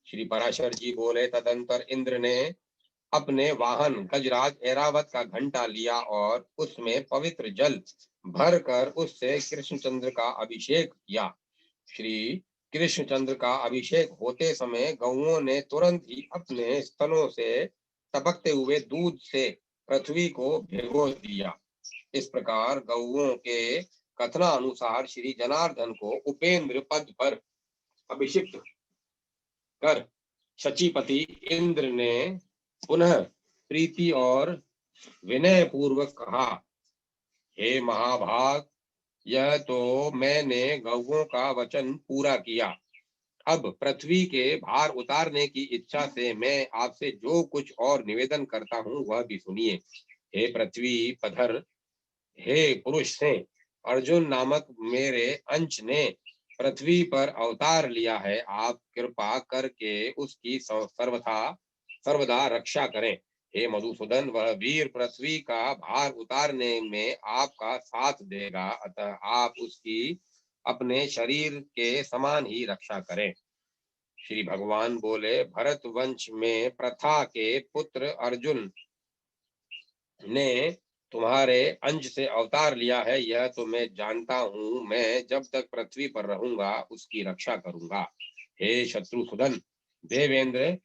श्री पराशर जी बोले, तदंतर इंद्र ने अपने वाहन गजराज ऐरावत का घंटा लिया और उसमें पवित्र जल भरकर उससे कृष्णचंद्र का अभिषेक किया। श्री कृष्णचंद्र का अभिषेक होते समय गौओं ने तुरंत ही अपने स्तनों से टपकते हुए दूध से पृथ्वी को भिगो दिया। इस प्रकार गौओं के कथनानुसार श्री जनार्दन को उपेंद्र पद पर अभिषिक्त कर शचीपति इंद्र ने पुनः प्रीति और विनय पूर्वक कहा, हे महाभाग, यह तो मैंने गौओं का वचन पूरा किया। अब पृथ्वी के भार उतारने की इच्छा से मैं आपसे जो कुछ और निवेदन करता हूँ वह भी सुनिए। हे पृथ्वी पधर, हे पुरुष से, अर्जुन नामक मेरे अंश ने पृथ्वी पर अवतार लिया है। आप कृपा करके उसकी सर्वदा रक्षा करें। हे मधुसूदन, वह वीर पृथ्वी का भार उतारने में आपका साथ देगा, अतः आप उसकी अपने शरीर के समान ही रक्षा करें। श्री भगवान बोले, भरत वंश में प्रथा के पुत्र अर्जुन ने तुम्हारे अंश से अवतार लिया है, यह तो मैं जानता हूँ। मैं जब तक पृथ्वी पर रहूंगा उसकी रक्षा करूंगा। हे शत्रुसूदन देवेंद्र,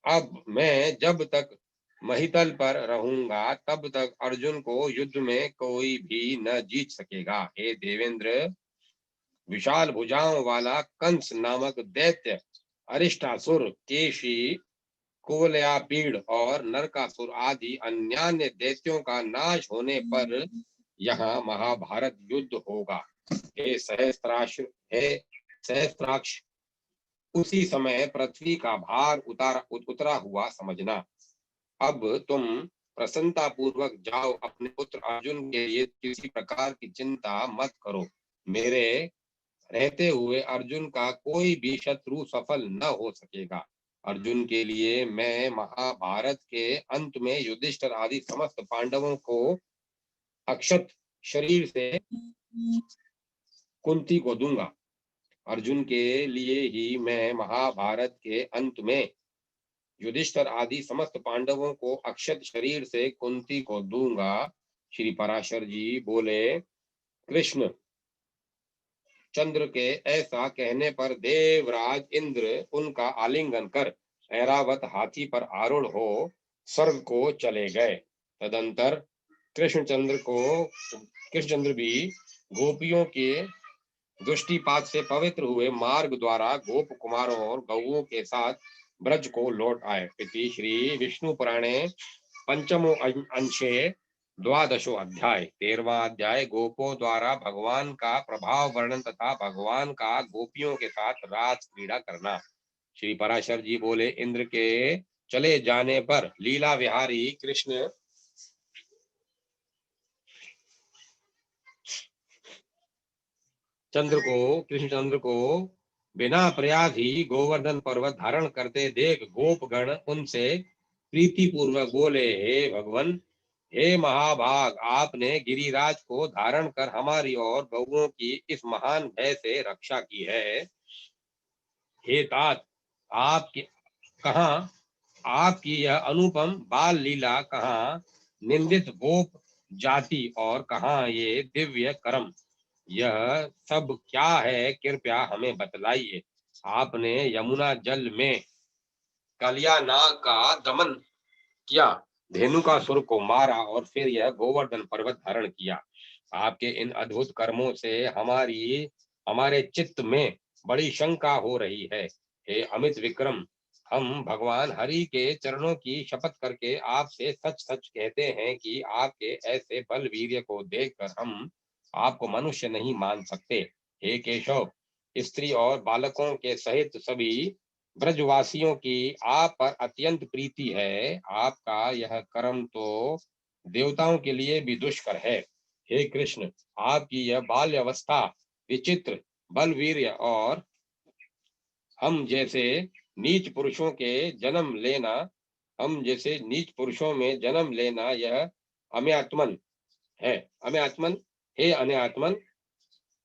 अब मैं जब तक महितल पर रहूंगा तब तक अर्जुन को युद्ध में कोई भी न जीत सकेगा। हे देवेंद्र, विशाल भुजाओं वाला कंस नामक दैत्य, अरिष्टासुर, केशी, कुवलयापीड़ और नरकासुर आदि अन्यान्य दैत्यों का नाश होने पर यहाँ महाभारत युद्ध होगा। हे सहस्त्राक्ष, उसी समय पृथ्वी का भार उतरा हुआ समझना। अब तुम प्रसन्नता पूर्वक जाओ, अपने पुत्र अर्जुन के लिए किसी प्रकार की चिंता मत करो। मेरे रहते हुए अर्जुन का कोई भी शत्रु सफल न हो सकेगा। अर्जुन के लिए मैं महाभारत के अंत में युधिष्ठिर आदि समस्त पांडवों को अक्षत शरीर से कुंती को दूंगा। अर्जुन के लिए ही मैं महाभारत के अंत में युधिष्ठिर आदि समस्त पांडवों को अक्षत शरीर से कुंती को दूंगा। श्री पराशर जी बोले, कृष्ण चंद्र के ऐसा कहने पर देवराज इंद्र उनका आलिंगन कर ऐरावत हाथी पर आरूढ़ हो स्वर्ग को चले गए। तदंतर कृष्णचंद्र भी गोपियों के दृष्टिपात से पवित्र हुए मार्ग द्वारा गोप कुमारों और गौओं के साथ ब्रज को लौट आए। इति श्री विष्णु पुराणे पंचमो अंशे द्वादशो अध्याय। 13वां अध्याय गोपों द्वारा भगवान का प्रभाव वर्णन तथा भगवान का गोपियों के साथ रास क्रीड़ा करना। श्री पराशर जी बोले, इंद्र के चले जाने पर लीला विहारी कृष्ण चंद्र को बिना प्रयास ही गोवर्धन पर्वत धारण करते देख गोपगण उनसे प्रीति पूर्वक बोले, हे भगवान, हे महाभाग, आपने गिरिराज को धारण कर हमारी और गौओं की इस महान भय से रक्षा की है। हे तात, आपकी कहाँ आपकी यह अनुपम बाल लीला, कहाँ निंदित गोप जाति और कहाँ ये दिव्य कर्म, यह सब क्या है, कृपया हमें बतलाइए। आपने यमुना जल में कलिया नाग का दमन किया, धेनुकासुर को मारा और फिर यह गोवर्धन पर्वत धारण किया। आपके इन अद्भुत कर्मों से हमारे चित्त में बड़ी शंका हो रही है। हे अमित विक्रम, हम भगवान हरि के चरणों की शपथ करके आपसे सच सच कहते हैं कि आपके ऐसे बल वीर्य को देखकर हम आपको मनुष्य नहीं मान सकते। हे केशव, स्त्री और बालकों के सहित सभी ब्रजवासियों की आप पर अत्यंत प्रीति है। आपका यह कर्म तो देवताओं के लिए भी दुष्कर है। हे कृष्ण, आपकी यह बाल्य अवस्था, विचित्र बलवीर्य और हम जैसे नीच पुरुषों में जन्म लेना यह अम्यात्मन है। हे अम्यात्मन,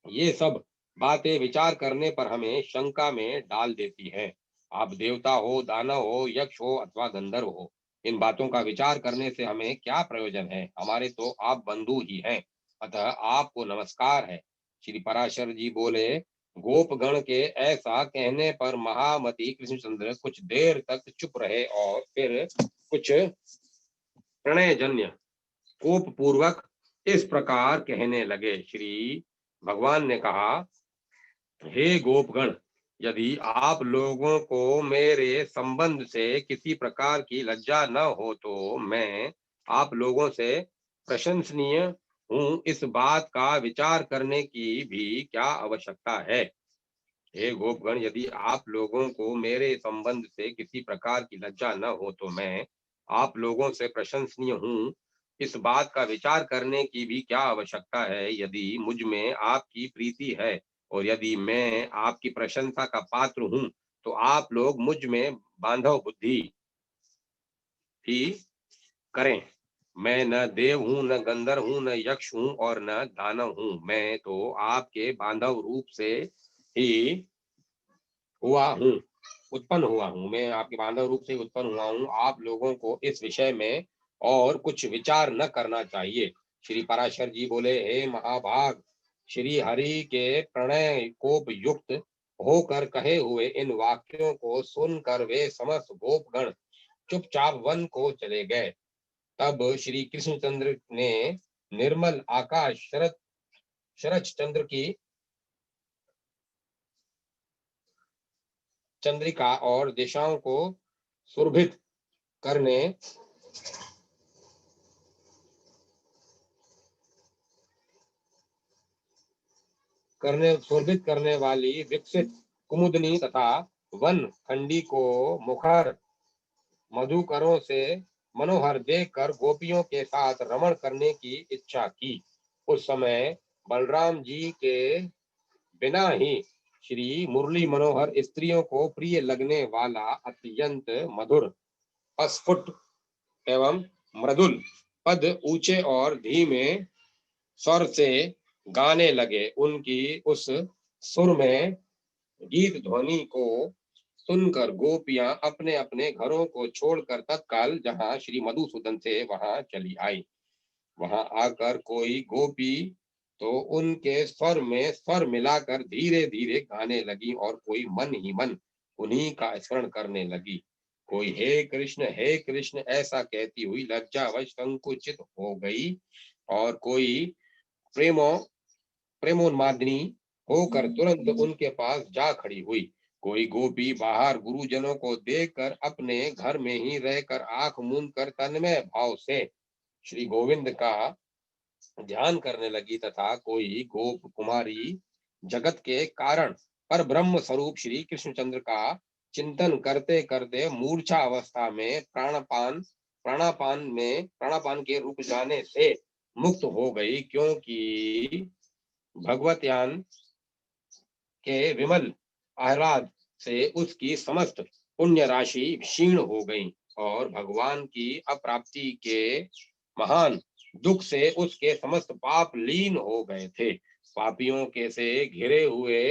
ये सब बातें विचार करने पर हमें शंका में डाल देती हैं। आप देवता हो, दानव हो, यक्ष हो अथवा गंधर्व हो, इन बातों का विचार करने से हमें क्या प्रयोजन है। हमारे तो आप बंधु ही हैं, अतः आपको नमस्कार है। श्री पराशर जी बोले, गोपगण के ऐसा कहने पर महामती कृष्णचंद्र कुछ देर तक चुप रहे और फिर कुछ प्रणयजन्य कोप पूर्वक इस प्रकार कहने लगे। श्री भगवान ने कहा, हे गोपगण, यदि आप लोगों को मेरे संबंध से किसी प्रकार की लज्जा न हो तो मैं आप लोगों से प्रशंसनीय हूँ, इस बात का विचार करने की भी क्या आवश्यकता है। हे गोपगण, यदि आप लोगों को मेरे संबंध से किसी प्रकार की लज्जा न हो तो मैं आप लोगों से प्रशंसनीय हूँ, इस बात का विचार करने की भी क्या आवश्यकता है। यदि मुझ में आपकी प्रीति है और यदि मैं आपकी प्रशंसा का पात्र हूँ, तो आप लोग मुझ में बांधव बुद्धि ही करें। मैं न देव हूँ, न गंधर्व हूँ, न यक्ष हूँ और न दानव हूँ। मैं तो आपके बांधव रूप से ही हुआ हूँ, उत्पन्न हुआ हूँ। मैं आपके बांधव रूप से उत्पन्न हुआ हूँ। आप लोगों को इस विषय में और कुछ विचार न करना चाहिए। श्री पराशर जी बोले, हे महाभाग, श्री हरि के प्रणय कोप युक्त होकर कहे हुए इन वाक्यों को सुनकर वे समस्त गोपगण चुपचाप वन को चले गए। तब श्री कृष्णचंद्र ने निर्मल आकाश, शरद शरद चंद्र की चंद्रिका और दिशाओं को सुरभित करने शोभित करने वाली विकसित कुमुदनी तथा वन खंडी को मुखर मधुकरों से मनोहर देखकर गोपियों के साथ रमण करने की इच्छा की। उस समय बलराम जी के बिना ही श्री मुरली मनोहर स्त्रियों को प्रिय लगने वाला अत्यंत मधुर, अस्फुट एवं मृदुल पद ऊंचे और धीमे स्वर से गाने लगे। उनकी उस सुर में गीत ध्वनि को सुनकर गोपियां अपने अपने घरों को छोड़कर तत्काल जहां श्री मधुसूदन थे वहां चली आई। वहां आकर कोई गोपी तो उनके स्वर में स्वर मिलाकर धीरे धीरे गाने लगी और कोई मन ही मन उन्हीं का स्मरण करने लगी। कोई हे कृष्ण ऐसा कहती हुई लज्जावश संकुचित हो गई और कोई प्रेमो प्रेमोन्मादिनी होकर तुरंत उनके पास जा खड़ी हुई। कोई गोपी बाहर गुरुजनों को देखकर अपने घर में ही रहकर आंख मूंद कर तन्मय भाव से श्री गोविंद का ध्यान करने लगी तथा कोई गोप कुमारी जगत के कारण पर ब्रह्म स्वरूप श्री कृष्णचंद्र का चिंतन करते करते मूर्छा अवस्था में प्राणापान के रुक जाने से मुक्त हो गई, क्योंकि भगवत्यान के विमल आह्लाद से उसकी समस्त पुण्य राशि क्षीण हो गई और भगवान की अप्राप्ति के महान दुख से उसके समस्त पाप लीन हो गए थे। पापियों के से घिरे हुए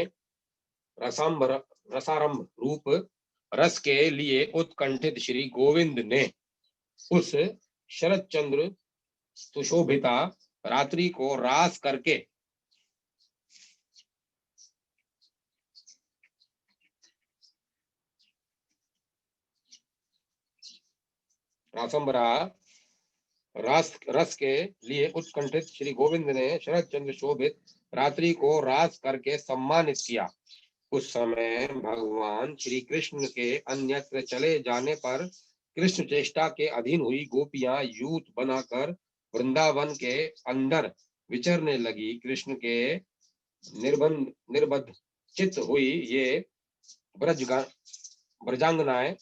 रसारंभ रूप रस के लिए उत्कंठित श्री गोविंद ने उस शरद चंद्र सुशोभिता रात्रि को रास करके रासंबरा रस के लिए उत्कंठित श्री गोविंद ने शरद चंद्र शोभित रात्रि को रास करके सम्मानित किया। उस समय भगवान श्री कृष्ण के अन्यत्र चले जाने पर कृष्ण चेष्टा के अधीन हुई गोपियां यूथ बनाकर वृंदावन के अंदर विचरने लगी। कृष्ण के निर्बद्ध चित्त हुई ये ब्रजांगनाएं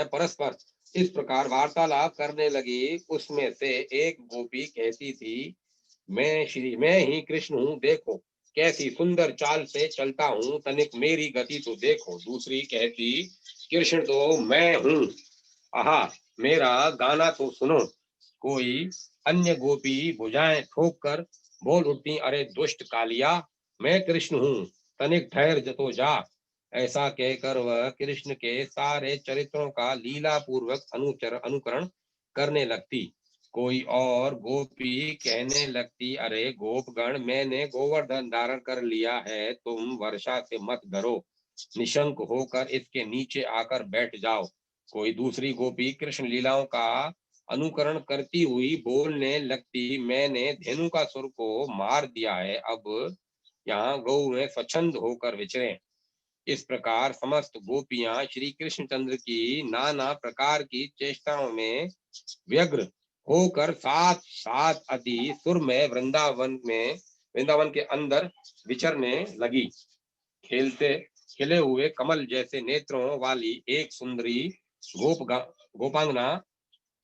परस्पर इस प्रकार वार्तालाप करने लगी। उसमें से एक गोपी कहती थी, मैं ही कृष्ण हूँ, देखो कैसी सुंदर चाल से चलता हूँ, तनिक मेरी गति तो देखो। दूसरी कहती, कृष्ण तो मैं हूँ, आहा मेरा गाना तो सुनो। कोई अन्य गोपी भुजाएं ठोक कर बोल उठती, अरे दुष्ट कालिया, मैं कृष्ण हूँ, तनिक ठहर तो जा। ऐसा कहकर वह कृष्ण के सारे चरित्रों का लीला पूर्वक अनुकरण करने लगती। कोई और गोपी कहने लगती, अरे गोपगण, मैंने गोवर्धन धारण कर लिया है, तुम वर्षा से मत डरो, निशंक होकर इसके नीचे आकर बैठ जाओ। कोई दूसरी गोपी कृष्ण लीलाओं का अनुकरण करती हुई बोलने लगती, मैंने धेनु का सुर को मार दिया है, अब यहाँ गौएं स्वच्छंद होकर विचरें। इस प्रकार समस्त गोपियां श्री कृष्णचंद्र की नाना प्रकार की चेष्टाओं में व्यग्र होकर साथ साथ अति सुरमय वृंदावन के अंदर विचरने लगी। खेलते खिले हुए कमल जैसे नेत्रों वाली एक सुंदरी गोपांगना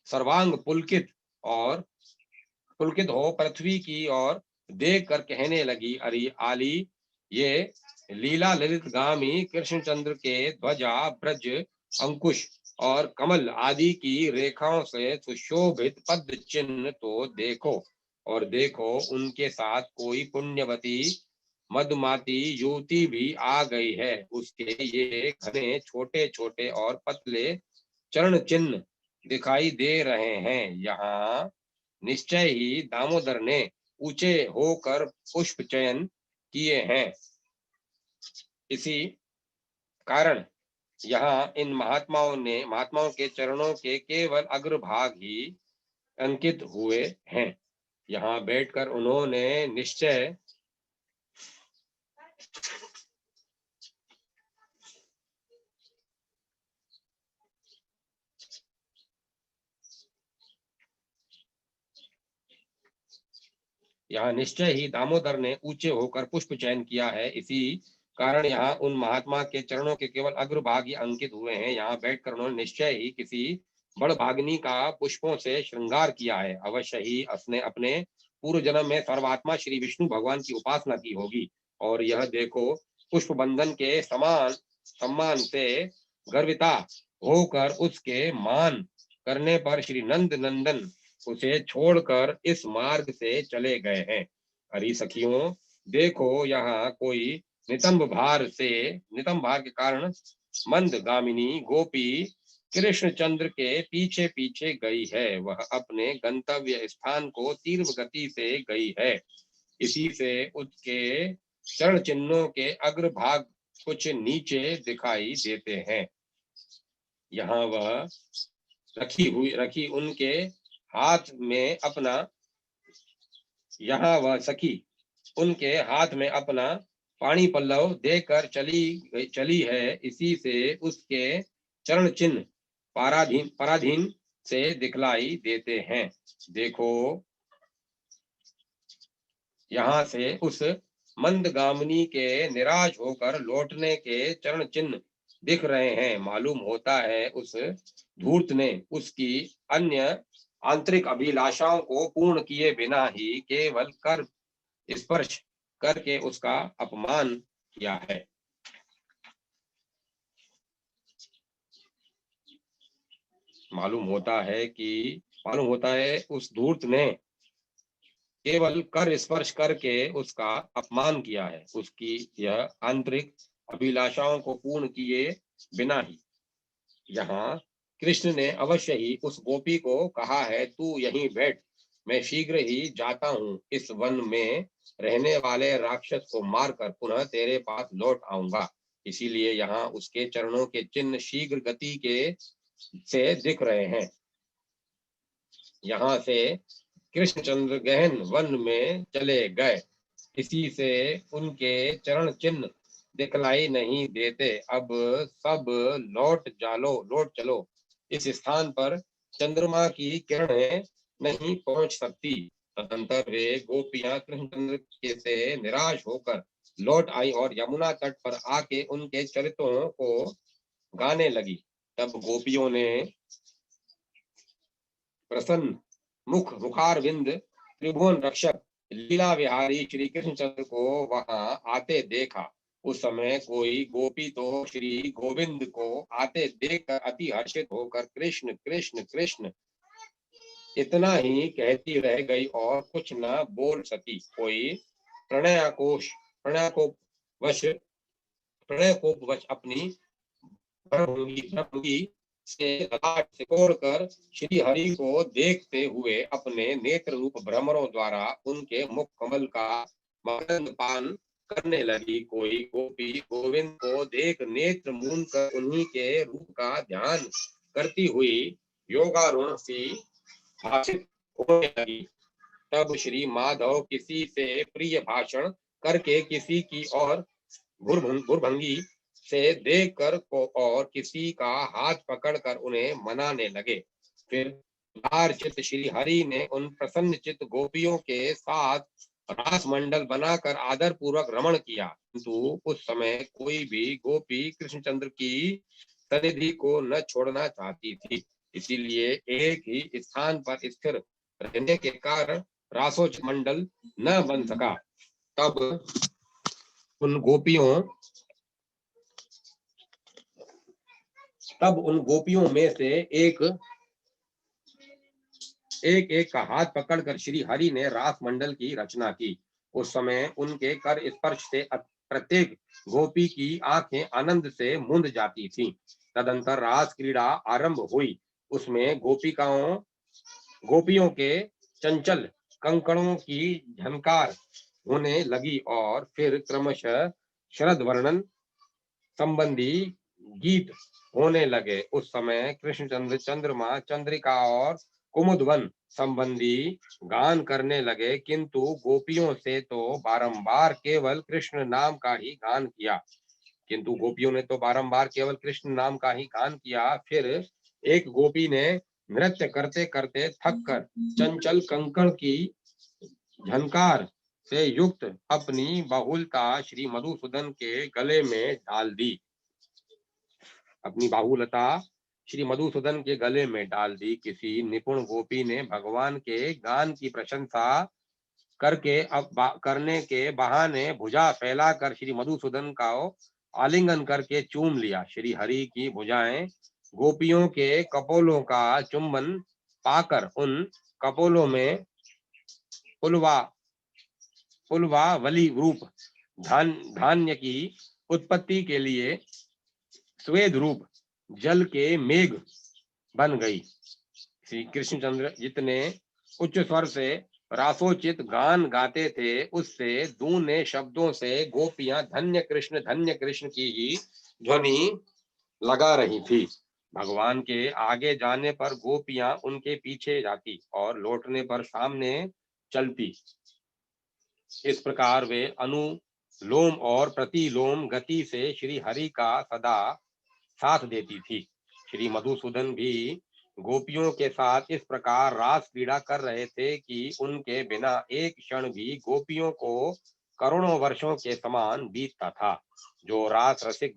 सर्वांग पुलकित हो पृथ्वी की ओर देख कर कहने लगी, अरे आली, ये लीला ललित गामी कृष्णचंद्र के ध्वजा ब्रज अंकुश और कमल आदि की रेखाओं से सुशोभित पद चिन्ह तो देखो, और देखो उनके साथ कोई पुण्यवती मधुमाती युवती भी आ गई है। उसके ये घने छोटे छोटे और पतले चरण चिन्ह दिखाई दे रहे हैं। यहाँ निश्चय ही दामोदर ने ऊंचे होकर पुष्प चयन किए हैं। इसी कारण यहाँ इन महात्माओं के चरणों के केवल अग्रभाग ही अंकित हुए हैं। यहाँ बैठकर उन्होंने निश्चय ही दामोदर ने ऊंचे होकर पुष्प चयन किया है। इसी कारण यहाँ उन महात्मा के चरणों के केवल अग्रभाग ही अंकित हुए हैं। यहाँ बैठकर उन्होंने निश्चय ही किसी बड़भागिनी का पुष्पों से श्रृंगार किया है। अवश्य ही उसने अपने पूर्व जन्म में सर्वात्मा श्री विष्णु भगवान की उपासना की होगी। और यह देखो, पुष्प बंधन के सम्मान से गर्विता होकर उसके मान करने पर श्री नंद नंदन उसे छोड़कर इस मार्ग से चले गए हैं। हरी सखियों, देखो यहाँ कोई नितंब भार के कारण मंदगामिनी गोपी कृष्णचंद्र के पीछे पीछे गई है। वह अपने गंतव्य स्थान को तीव्र गति से गई है। इसी से उसके चरण चिन्हों के अग्रभाग कुछ नीचे दिखाई देते हैं। यहाँ वह रखी उनके हाथ में अपना सखी उनके हाथ में अपना पानी पल्लव देकर चली है। इसी से उसके चरण चिन्ह पराधीन से दिखलाई देते हैं। देखो, यहाँ से उस मंदगामिनी के निराश होकर लौटने के चरण चिन्ह दिख रहे हैं। मालूम होता है उस धूर्त ने उसकी अन्य आंतरिक अभिलाषाओं को पूर्ण किए बिना ही केवल कर स्पर्श करके उसका अपमान किया है। मालूम होता है उस धूर्त ने केवल कर स्पर्श करके उसका अपमान किया है, उसकी यह आंतरिक अभिलाषाओं को पूर्ण किए बिना ही। यहाँ कृष्ण ने अवश्य ही उस गोपी को कहा है, तू यहीं बैठ, मैं शीघ्र ही जाता हूँ। इस वन में रहने वाले राक्षस को मारकर पुनः तेरे पास लौट आऊंगा। इसीलिए यहाँ उसके चरणों के चिन्ह शीघ्र गति के से दिख रहे हैं। यहाँ से कृष्णचंद्र गहन वन में चले गए। इसी से उनके चरण चिन्ह दिखलाई नहीं देते। अब सब लौट चलो। इस स्थान पर चंद्रमा की किरणें नहीं पहुंच सकती। तदंतर वे गोपियां कृष्णचंद्र से निराश होकर लौट आई और यमुना तट पर आके उनके चरित्रों को गाने लगी। तब गोपियों ने प्रसन्न मुखारविंद त्रिभुवन रक्षक लीला विहारी श्री कृष्णचंद्र को वहां आते देखा। उस समय कोई गोपी तो श्री गोविंद को आते देखकर अति हर्षित होकर कृष्ण कृष्ण कृष्ण इतना ही कहती रह गई और कुछ न बोल सकी। कोई प्रणयकोपवश अपनी भंगी से सिकोड़कर श्री हरि को देखते हुए अपने नेत्र रूप भ्रमरों द्वारा उनके मुख कमल का मकरंद पान करने लगी। कोई गोपी गोविंद को देख नेत्र मूंद कर उन्हीं के रूप का ध्यान करती हुई योगारूढ़ सी भाषित होने लगी। तब श्री माधव किसी से प्रिय भाषण करके किसी की और भुरभंगी से देखकर को और किसी का हाथ पकड़कर उन्हें मनाने लगे। फिर चित श्री हरि ने उन प्रसन्न चित्त गोपियों के साथ रास मंडल बनाकर आदर पूर्वक रमण किया, किंतु उस समय कोई भी गोपी कृष्णचंद्र की सनिधि को न छोड़ना चाहती थी। इसीलिए एक ही स्थान पर स्थिर रहने के कारण रासोचित मंडल न बन सका। तब उन गोपियों में से एक का हाथ पकड़कर श्री हरि ने रास मंडल की रचना की। उस समय उनके कर स्पर्श से प्रत्येक गोपी की आंखें आनंद से मूंद जाती थीं। तदंतर रास क्रीड़ा आरंभ हुई। उसमें गोपियों के चंचल कंकणों की झनकार होने लगी और फिर क्रमशः शरद वर्णन संबंधी गीत होने लगे। उस समय कृष्णचंद्र चंद्रमा चंद्रिका और कुमुदवन संबंधी गान करने लगे, किंतु गोपियों से तो बारंबार केवल कृष्ण नाम का ही गान किया। फिर एक गोपी ने नृत्य करते करते थक कर चंचल कंकण की झनकार से युक्त अपनी बाहुलता श्री मधुसूदन के गले में डाल दी। किसी निपुण गोपी ने भगवान के गान की प्रशंसा करने के बहाने भुजा फैलाकर श्री मधुसूदन का आलिंगन करके चूम लिया। श्री हरि की भुजाएं गोपियों के कपोलों का चुंबन पाकर उन कपोलों में पुलवावली रूप धान्य की उत्पत्ति के लिए स्वेद रूप जल के मेघ बन गई। श्री कृष्णचंद्र जितने उच्च स्वर से रासोचित गान गाते थे, उससे दूने शब्दों से गोपियां धन्य कृष्ण की ही ध्वनि लगा रही थी। भगवान के आगे जाने पर गोपियां उनके पीछे जाती और लौटने पर सामने चलती। इस प्रकार वे अनुलोम और प्रतिलोम गति से श्री हरि का सदा साथ देती थी। श्री मधुसूदन भी गोपियों के साथ इस प्रकार रास क्रीड़ा कर रहे थे कि उनके बिना एक क्षण भी गोपियों को करोड़ों वर्षों के समान बीतता था। जो रास रसिक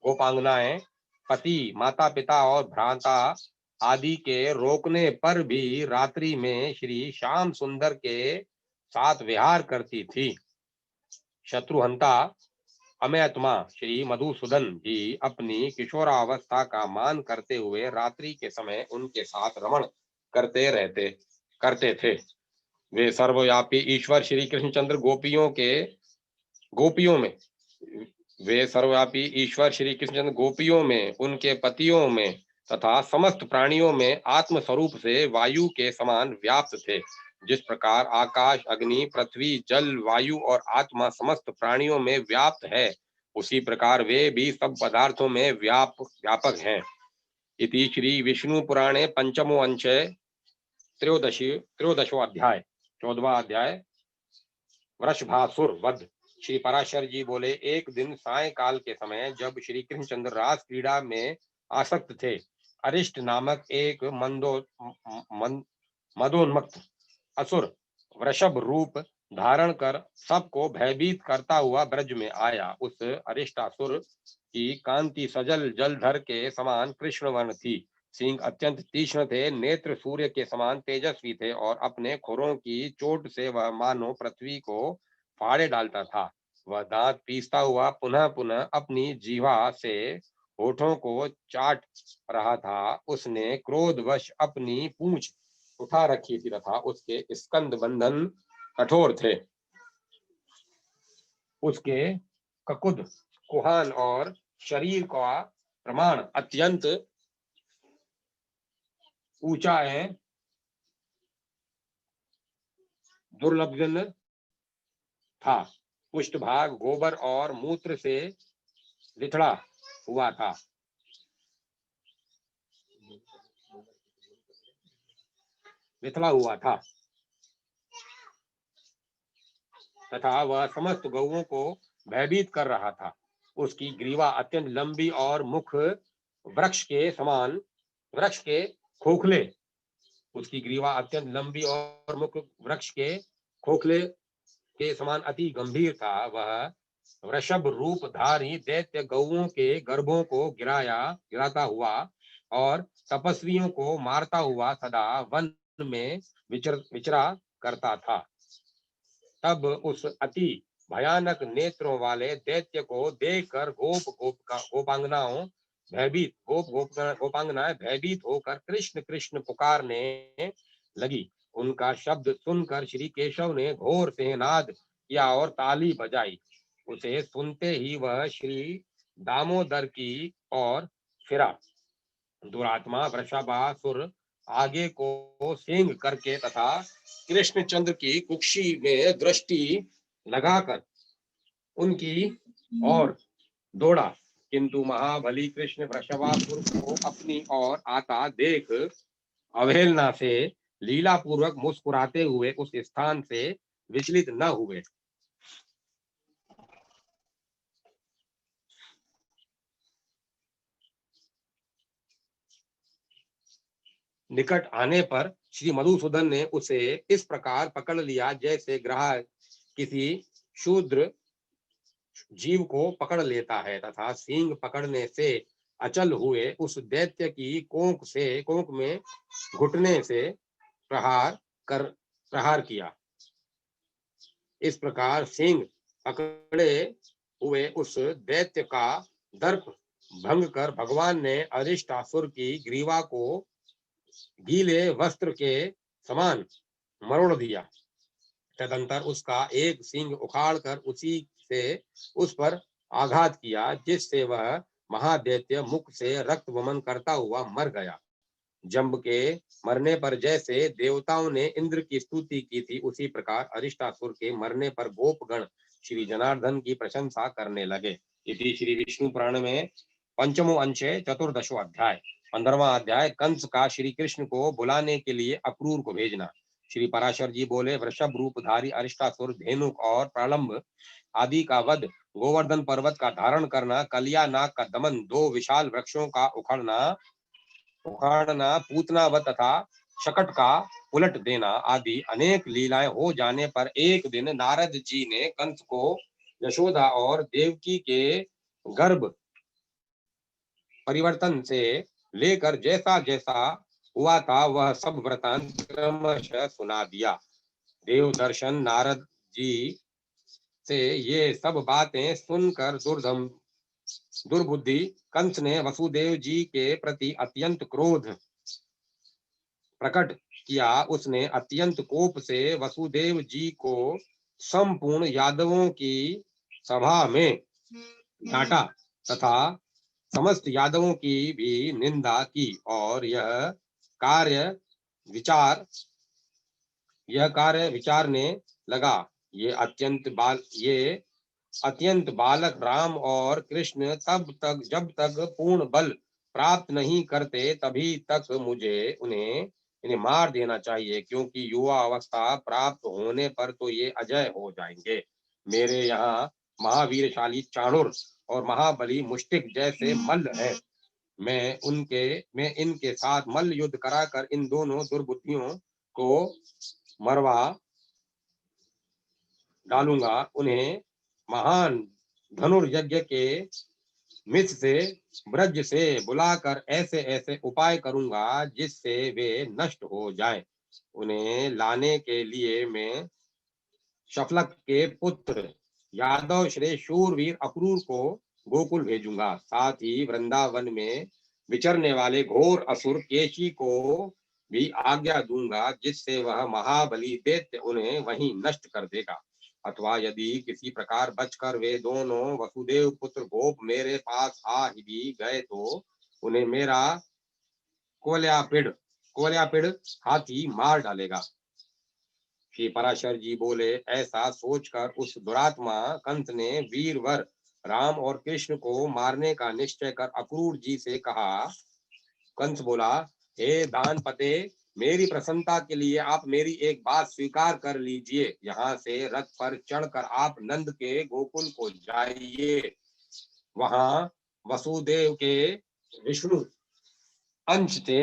गोपांगनाएं पति, माता पिता और भ्राता आदि के रोकने पर भी रात्रि में श्री श्याम सुंदर के साथ विहार करती थी। शत्रुहंता अमयत्मा श्री मधुसूदन भी अपनी किशोरावस्था का मान करते हुए रात्रि के समय उनके साथ रमण करते थे। वे सर्वव्यापी ईश्वर श्री कृष्णचंद्र गोपियों में उनके पतियों में तथा समस्त प्राणियों में आत्म स्वरूप से वायु के समान व्याप्त थे। जिस प्रकार आकाश, अग्नि, पृथ्वी, जल, वायु और आत्मा समस्त प्राणियों में व्याप्त है, उसी प्रकार वे भी सब पदार्थों में व्यापक हैं। इति श्री विष्णु पुराणे पंचमो अंश त्रयोदशो अध्याय 14वां अध्याय वृषभासुर वध। श्री पराशर जी बोले, एक दिन सायंकाल के समय जब श्री कृष्णचंद्र रास क्रीड़ा में आसक्त थे, अरिष्ट नामक एक मदोन्मत्त असुर वृषभ रूप धारण कर सबको भयभीत करता हुआ ब्रज में आया। उस अरिष्टासुर की कांति सजल जलधर के समान कृष्ण वर्ण थी। सिंह अत्यंत तीक्ष्ण थे, नेत्र सूर्य के समान तेजस्वी थे और अपने खुरों की चोट से वह मानो पृथ्वी को फाड़े डालता था। वह दांत पीसता हुआ पुनः पुनः अपनी जीवा से होठों को चाट रहा था। उसने क्रोधवश अपनी पूंछ उठा रखी थी तथा उसके स्कंद बंधन कठोर थे। उसके ककुद, कुहान और शरीर का प्रमाण अत्यंत ऊंचा है, दुर्लभ था। पुष्टभाग गोबर और मूत्र से लिथड़ा हुआ था। विथला हुआ था तथा वह समस्त गौओं को भयभीत कर रहा था। उसकी ग्रीवा अत्यंत लंबी और मुख वृक्ष के समान वृक्ष के खोखले उसकी ग्रीवा अत्यंत लंबी और मुख वृक्ष के खोखले के समान अति गंभीर था। वह वृषभ रूपधारी दैत्य गौओं के गर्भों को गिराता हुआ और तपस्वियों को मारता हुआ सदा वन में विचरा करता था। तब उस अति भयानक नेत्रों वाले दैत्य को देखकर गोपांगनाएं भयभीत होकर कृष्ण कृष्ण पुकारने लगी। उनका शब्द सुनकर श्री केशव ने घोर सिंहनाद किया और ताली बजाई। उसे सुनते ही वह श्री दामोदर की ओर फिरा। दुरात्मा वृषभासुर आगे को सींग करके तथा कृष्णचंद्र की कुक्षी में दृष्टि लगाकर उनकी ओर दौड़ा, किंतु महाबली कृष्ण वृषभासुर को अपनी ओर आता देख अवहेलना से लीला पूर्वक मुस्कुराते हुए उस स्थान से विचलित न हुए। निकट आने पर श्री मधुसूदन ने उसे इस प्रकार पकड़ लिया जैसे ग्राहक किसी शूद्र जीव को पकड़ लेता है तथा सींग पकड़ने से अचल हुए उस दैत्य की कोंक में घुटने से प्रहार किया। इस प्रकार सींग पकड़े हुए उस दैत्य का दर्प भंग कर भगवान ने अरिष्टासुर की ग्रीवा को गीले वस्त्र के समान मरोड़ दिया। तदंतर उसका एक सींग उखाड़ कर उसी से उस पर आघात किया, जिससे वह महादैत्य मुख से रक्त वमन करता हुआ मर गया। जंब के मरने पर जैसे देवताओं ने इंद्र की स्तुति की थी, उसी प्रकार अरिष्टासुर के मरने पर गोपगण श्री जनार्दन की प्रशंसा करने लगे। इति श्री विष्णु पुराण में पंचमो अंशे चतुर्दशो अध्याय। 15वां अध्याय कंस का श्री कृष्ण को बुलाने के लिए अक्रूर को भेजना। श्री पराशर जी बोले, वृषभ रूपधारी अरिष्टासुर, धेनुक और प्रलंब आदि का वध, गोवर्धन पर्वत का धारण करना, कलिया नाग का दमन, 2 विशाल वृक्षों का उखाड़ना, पूतना तथा शकट का उलट देना आदि अनेक लीलाएं हो जाने पर एक दिन नारद जी ने कंस को यशोदा और देवकी के गर्भ परिवर्तन से लेकर जैसा जैसा हुआ था वह सब वृतांत क्रमशः सुना दिया। देव दर्शन नारद जी से ये सब बातें सुनकर दुर्बुद्धि कंस ने वसुदेव जी के प्रति अत्यंत क्रोध प्रकट किया। उसने अत्यंत कोप से वसुदेव जी को संपूर्ण यादवों की सभा में डांटा तथा समस्त यादवों की भी निंदा की और कार्य कार्य विचारने लगा। ये अत्यंत बालक राम और कृष्ण जब तक पूर्ण बल प्राप्त नहीं करते तभी तक मुझे इन्हें मार देना चाहिए, क्योंकि युवा अवस्था प्राप्त होने पर तो ये अजय हो जाएंगे। मेरे यहाँ महावीरशाली चाणूर और महाबली मुष्टिक जैसे मल्ल है। मैं इनके साथ मल्ल युद्ध कराकर इन दोनों दुर्बुद्धियों को मरवा डालूंगा। उन्हें महान धनुर्यज्ञ के मिथ से ब्रज से बुलाकर ऐसे ऐसे उपाय करूंगा जिससे वे नष्ट हो जाएं। उन्हें लाने के लिए मैं शफलक के पुत्र यादव श्रेष्ठ शूरवीर अक्रूर को गोकुल भेजूंगा। साथ ही वृंदावन में विचरने वाले घोर असुर केशी को भी आज्ञा दूंगा, जिससे वह महाबली दैत्य उन्हें वहीं नष्ट कर देगा। अथवा यदि किसी प्रकार बचकर वे दोनों वसुदेव पुत्र गोप मेरे पास आ भी गए तो उन्हें मेरा कोल्यापिड़ हाथी मार डालेगा। श्री पराशर जी बोले, ऐसा सोचकर उस दुरात्मा कंस ने वीरवर राम और कृष्ण को मारने का निश्चय कर अक्रूर जी से कहा। कंस बोला, हे दान पते, मेरी प्रसन्नता के लिए आप मेरी एक बात स्वीकार कर लीजिए। यहाँ से रथ पर चढ़कर आप नंद के गोकुल को जाइए। वहां वसुदेव के विष्णु अंश से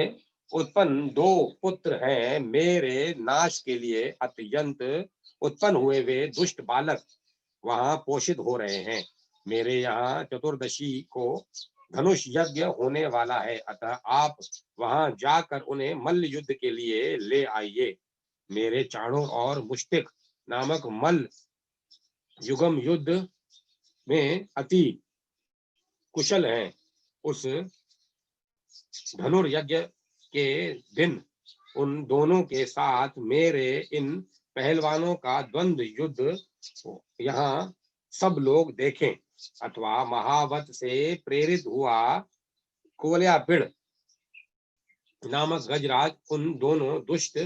उत्पन्न दो पुत्र हैं। मेरे नाश के लिए अत्यंत उत्पन्न हुए वे दुष्ट बालक वहां पोषित हो रहे हैं। मेरे यहाँ चतुर्दशी को धनुष यज्ञ होने वाला है, अतः आप वहां जाकर उन्हें मल्ल युद्ध के लिए ले आइए। मेरे चाणूर और मुष्टिक नामक मल्ल युगम युद्ध में अति कुशल हैं। उस धनुर्यज्ञ के दिन उन दोनों के साथ मेरे इन पहलवानों का द्वंद्व युद्ध यहाँ सब लोग देखें। अथवा महावत से प्रेरित हुआ कोल्यापिड़ नामक गजराज उन दोनों दुष्ट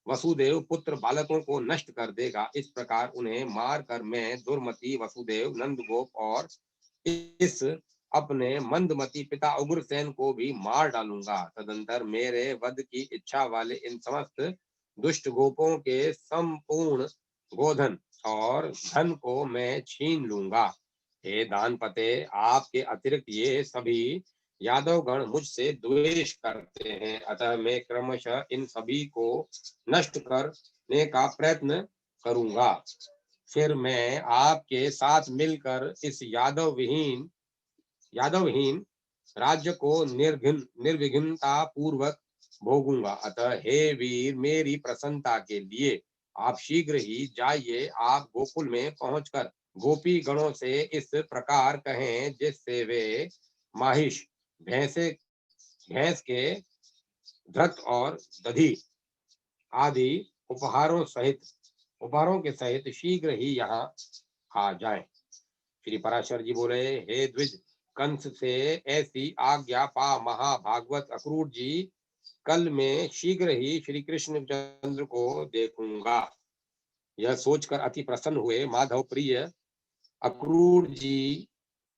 वसुदेव पुत्र बालकों को नष्ट कर देगा। इस प्रकार उन्हें मारकर मैं दुर्मति वसुदेव नंदगोप और इस अपने मंदमती पिता उग्रसेन को भी मार डालूंगा। तदंतर मेरे वध की इच्छा वाले इन समस्त दुष्ट गोपों के संपूर्ण गोधन और धन को मैं छीन लूंगा। हे दानपते, आपके अतिरिक्त ये सभी यादवगण मुझसे द्वेष करते हैं, अतः मैं क्रमशः इन सभी को नष्ट करने का प्रयत्न करूंगा। फिर मैं आपके साथ मिलकर इस यादवहीन राज्य को निर्विघ्नता पूर्वक भोगूंगा। अतः हे वीर, मेरी प्रसन्नता के लिए आप शीघ्र ही जाइए। आप गोकुल में पहुंचकर गोपी गणों से इस प्रकार कहें, जिससे वे माहिष भैंस के धृत और दधी आदि उपहारों के सहित शीघ्र ही यहाँ आ जाएं। श्री पराशर जी बोले, हे द्विज, कंस से ऐसी आज्ञा पा महाभागवत अक्रूर जी कल मैं शीघ्र ही श्री कृष्ण चंद्र को देखूंगा। यह सोचकर अति प्रसन्न हुए माधव प्रिय अक्रूर जी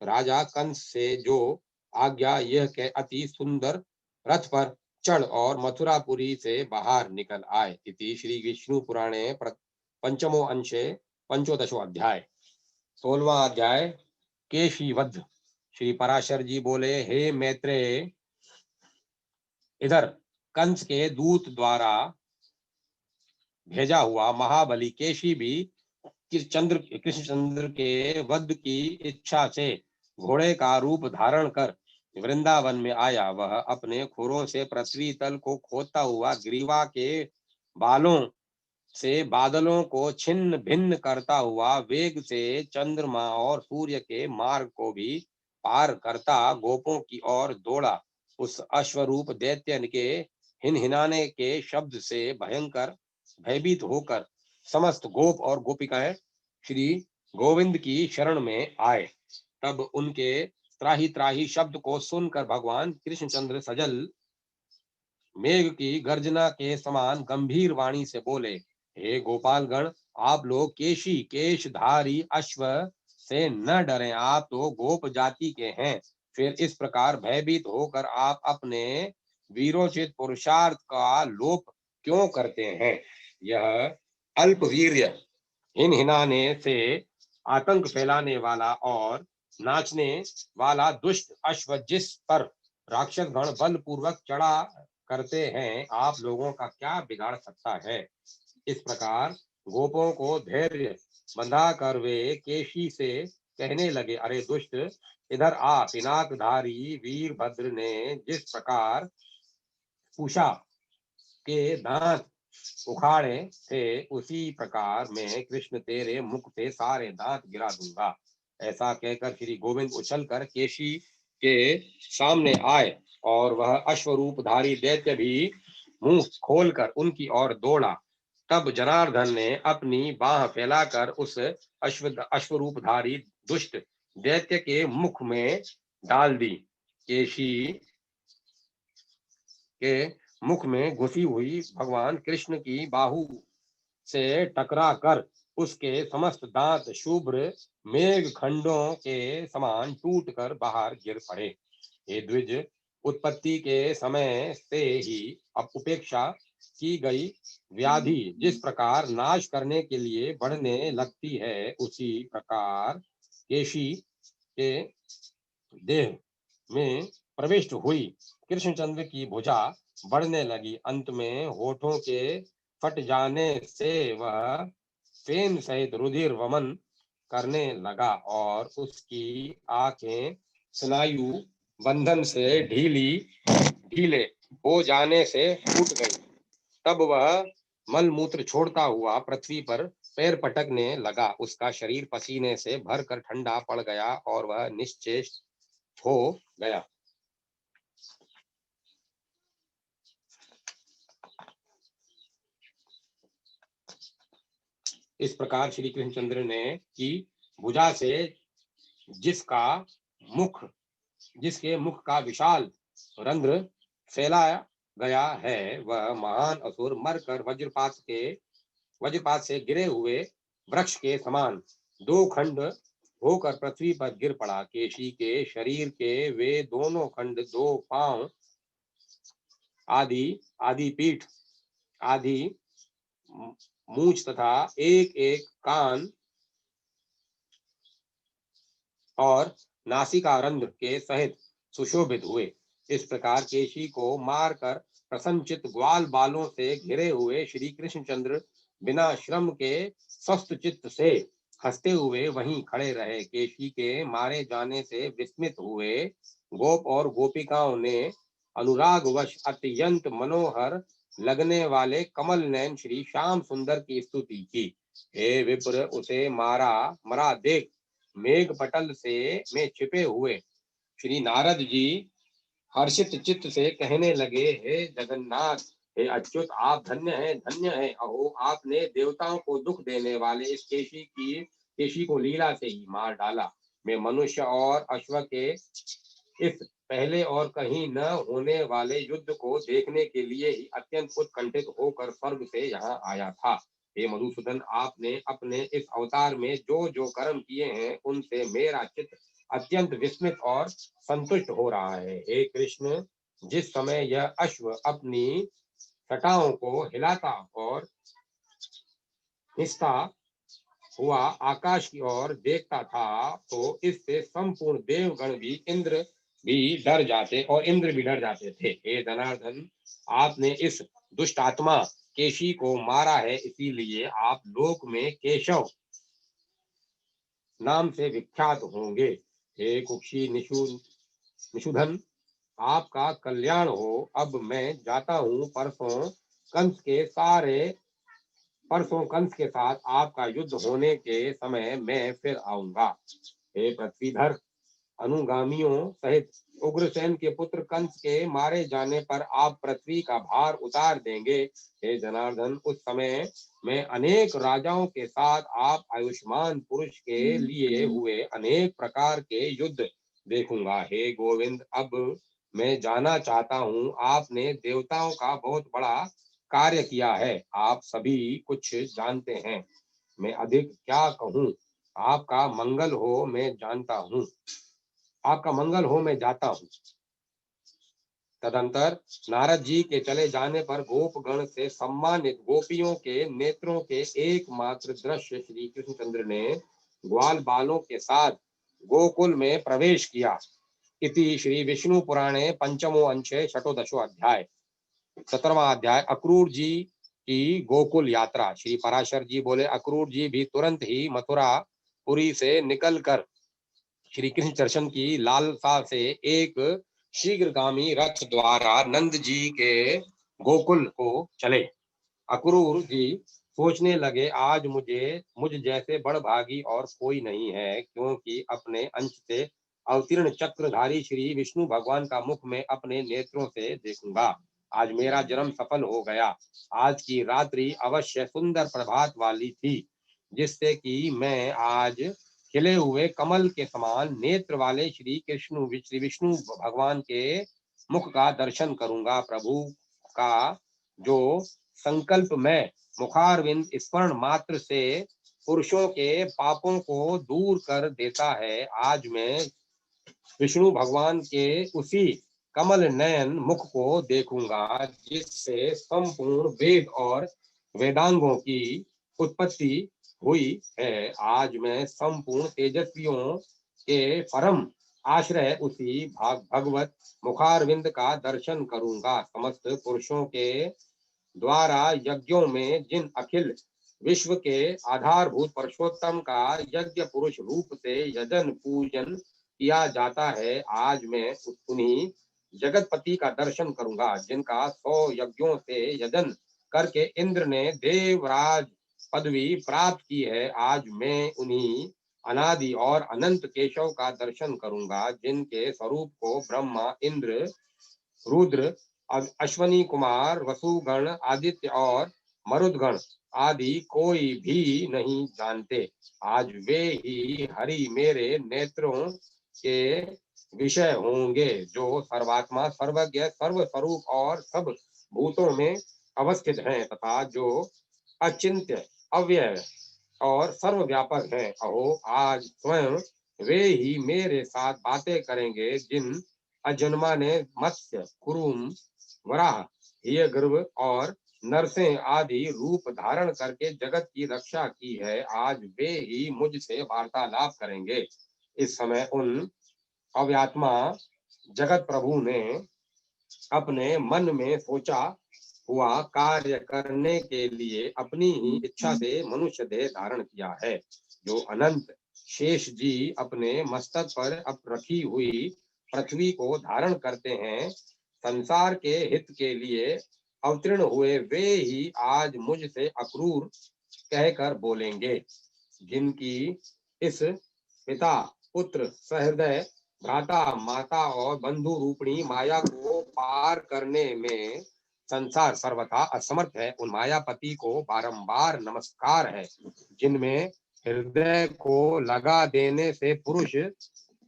राजा कंस से जो आज्ञा यह के अति सुंदर रथ पर चढ़ और मथुरापुरी से बाहर निकल आए। इति श्री विष्णु पुराणे पंचमो अंशे पंचोदशो अध्याय। 16वां अध्याय केशी वध। श्री पराशर जी बोले, हे मैत्रेय, इधर कंस के दूत द्वारा भेजा हुआ महाबली केशी भी कृष्णचंद्र के वध की इच्छा से घोड़े का रूप धारण कर वृंदावन में आया। वह अपने खुरों से पृथ्वी तल को खोदता हुआ ग्रीवा के बालों से बादलों को छिन्न भिन्न करता हुआ वेग से चंद्रमा और सूर्य के मार्ग को भी पार करता गोपों की ओर दौड़ा। उस अश्वरूप दैत्य के हिनहिनाने के शब्द से भयभीत होकर समस्त गोप और गोपिकाएं श्री गोविंद की शरण में आए। तब उनके त्राही त्राही शब्द को सुनकर भगवान कृष्णचंद्र सजल मेघ की गर्जना के समान गंभीर वाणी से बोले, हे गोपालगण, आप लोग केशधारी अश्व से न डरें, आप तो गोप जाति के हैं। फिर इस प्रकार भयभीत होकर आप अपने वीरोचित पुरुषार्थ का लोप क्यों करते हैं? यह अल्प वीर्य हिनहिनाने से आतंक फैलाने वाला और नाचने वाला दुष्ट अश्व जिस पर राक्षस गण बल पूर्वक चढ़ा करते हैं, आप लोगों का क्या बिगाड़ सकता है? इस प्रकार गोपों को धैर्य बंधा कर वे केशी से कहने लगे, अरे दुष्ट, इधर आ। पिनाकधारी वीरभद्र ने जिस प्रकार उषा के दांत उखाड़े थे, उसी प्रकार मैं कृष्ण तेरे मुख से सारे दांत गिरा दूंगा। ऐसा कहकर श्री गोविंद उछलकर केशी के सामने आए और वह अश्वरूपधारी दैत्य भी मुंह खोलकर उनकी ओर दौड़ा। तब जनार्दन ने अपनी बाह फैलाकर उस अश्वरूपधारी दुष्ट दैत्य के मुख में डाल दी। केशी के मुख में घुसी हुई भगवान कृष्ण की बाहु से टकरा कर उसके समस्त दांत शुभ्र मेघ खंडों के समान टूटकर बाहर गिर पड़े। हे द्विज, उत्पत्ति के समय से ही अब उपेक्षा की गई व्याधि जिस प्रकार नाश करने के लिए बढ़ने लगती है, उसी प्रकार केशी के देह में प्रविष्ट हुई कृष्णचंद्र की भुजा बढ़ने लगी। अंत में होठों के फट जाने से वह फेन सहित रुधिर वमन करने लगा और उसकी आंखें स्नायु बंधन से ढीले हो जाने से फूट गई। तब वह मल मूत्र छोड़ता हुआ पृथ्वी पर पैर पटकने लगा। उसका शरीर पसीने से भरकर ठंडा पड़ गया और वह निश्चेष्ट हो गया। इस प्रकार श्री कृष्णचंद्र ने की भुजा से जिसका मुख जिसके मुख का विशाल रंध्र फैलाया गया है, वह महान असुर मरकर वज्रपात से गिरे हुए वृक्ष के समान दो खंड होकर पृथ्वी पर गिर पड़ा। केशी के शरीर के वे दोनों खंड, दो पांव, आदि पीठ, आदि मूछ तथा एक एक कान और नासिका रंध्र के सहित सुशोभित हुए। इस प्रकार केशी को मारकर प्रसन्नचित ग्वाल बालों से घिरे हुए श्री कृष्णचंद्र बिना श्रम के स्वस्थ चित्त से हंसते हुए वहीं खड़े रहे। केशी के मारे जाने से विस्मित हुए गोप और गोपिकाओं ने अनुरागवश अत्यंत मनोहर लगने वाले कमल नयन श्री श्याम सुंदर की स्तुति की। हे विप्र, उसे मरा देख मेघ पटल में छिपे हुए श्री नारद जी हर्षित चित्त से कहने लगे, हे जगन्नाथ, हे अच्युत, आप धन्य हैं। अहो, आपने देवताओं को दुख देने वाले इस केशी को लीला से ही मार डाला। मैं मनुष्य और अश्व के इस पहले और कहीं न होने वाले युद्ध को देखने के लिए ही अत्यंत उत्कंठित होकर स्वर्ग से यहाँ आया था। हे मधुसूदन, आपने अपने इस अवतार में जो जो कर्म किए हैं, उनसे मेरा चित्त अत्यंत विस्मित और संतुष्ट हो रहा है। हे कृष्ण, जिस समय यह अश्व अपनी सटाओं को हिलाता और हिसता हुआ आकाश की ओर देखता था, तो इससे संपूर्ण देवगण भी इंद्र भी डर जाते थे। हे जनार्दन, आपने इस दुष्ट आत्मा केशी को मारा है, इसीलिए आप लोक में केशव नाम से विख्यात होंगे। हे कुक्षी निषुधन, आपका कल्याण हो। अब मैं जाता हूँ, परसों कंस के साथ आपका युद्ध होने के समय मैं फिर आऊंगा। हे पृथ्वीधर, अनुगामियों सहित उग्रसेन के पुत्र कंस के मारे जाने पर आप पृथ्वी का भार उतार देंगे। हे जनार्दन, उस समय मैं अनेक राजाओं के साथ आप आयुष्मान पुरुष के लिए हुए अनेक प्रकार के युद्ध देखूंगा। हे गोविंद, अब मैं जाना चाहता हूँ। आपने देवताओं का बहुत बड़ा कार्य किया है, आप सभी कुछ जानते हैं, मैं अधिक क्या कहूँ। आपका मंगल हो, मैं जाता हूँ। तदंतर नारद जी के चले जाने पर गोपगण से सम्मानित गोपियों के नेत्रों के एकमात्र दृश्य श्री कृष्णचंद्र ने ग्वाल बालों के साथ गोकुल में प्रवेश किया। इति श्री विष्णु पुराणे पंचमो अंशे षटोदशो अध्याय। 17वां अध्याय अक्रूर जी की गोकुल यात्रा। श्री पराशर जी बोले, अक्रूर जी भी तुरंत ही मथुरा पुरी से निकलकर श्री कृष्ण दर्शन की लालसा से एक शीघ्रगामी रथ द्वारा नंद जी के गोकुल को चले। अक्रूर जी सोचने लगे, आज मुझ जैसे बड़भागी और कोई नहीं है, क्योंकि अपने अंश से अवतीर्ण चक्रधारी श्री विष्णु भगवान का मुख में अपने नेत्रों से देखूंगा। आज मेरा जन्म सफल हो गया। आज की रात्रि अवश्य सुंदर प्रभात वाली थी, जिससे कि मैं आज खिले हुए कमल के समान नेत्र वाले श्री विष्णु भगवान के मुख का दर्शन करूंगा। प्रभु का जो संकल्प में मुखारविंद स्मरण मात्र से पुरुषों के पापों को दूर कर देता है, आज मैं विष्णु भगवान के उसी कमल नयन मुख को देखूंगा, जिससे संपूर्ण वेद और वेदांगों की उत्पत्ति हुई है। आज मैं संपूर्ण तेजस्वियों के परम आश्रय उसी भगवत मुखारविंद का दर्शन करूंगा। समस्त पुरुषों के द्वारा यज्ञों में जिन अखिल विश्व के आधारभूत पुरुषोत्तम का यज्ञ पुरुष रूप से यजन पूजन किया जाता है, आज मैं उन्हीं जगतपति का दर्शन करूंगा, जिनका 100 यज्ञों से यजन करके इंद्र ने देवराज पदवी प्राप्त की है। आज मैं उन्हीं अनादि और अनंत केशव का दर्शन करूंगा, जिनके स्वरूप को ब्रह्मा, इंद्र, रुद्र, अश्वनी कुमार, वसुगण, आदित्य और मरुदगण आदि कोई भी नहीं जानते। आज वे ही हरि मेरे नेत्रों के विषय होंगे, जो सर्वात्मा, सर्वज्ञ, सर्वस्वरूप और सब भूतों में अवस्थित हैं, तथा जो अचिंत्य, अव्यय और सर्वव्यापक है। अहो, आज स्वयं वे ही मेरे साथ बातें करेंगे, जिन अजन्मा ने मत्स्य, कुरुम, वराह, गर्भ और नरसिंह आदि रूप धारण करके जगत की रक्षा की है। आज वे ही मुझसे वार्तालाप करेंगे। इस समय उन अव्यात्मा जगत प्रभु ने अपने मन में सोचा हुआ कार्य करने के लिए अपनी ही इच्छा से मनुष्य देह धारण किया है। जो अनंत शेष जी अपने मस्तक पर अब रखी हुई पृथ्वी को धारण करते हैं, संसार के हित के लिए अवतीर्ण हुए, वे ही आज मुझसे अक्रूर कहकर बोलेंगे, जिनकी इस पिता, पुत्र, सहृदय, भ्राता, माता और बंधु रूपणी माया को पार करने में संसार सर्वथा असमर्थ है। उन मायापति को बारंबार नमस्कार है, जिनमें हृदय को लगा देने से पुरुष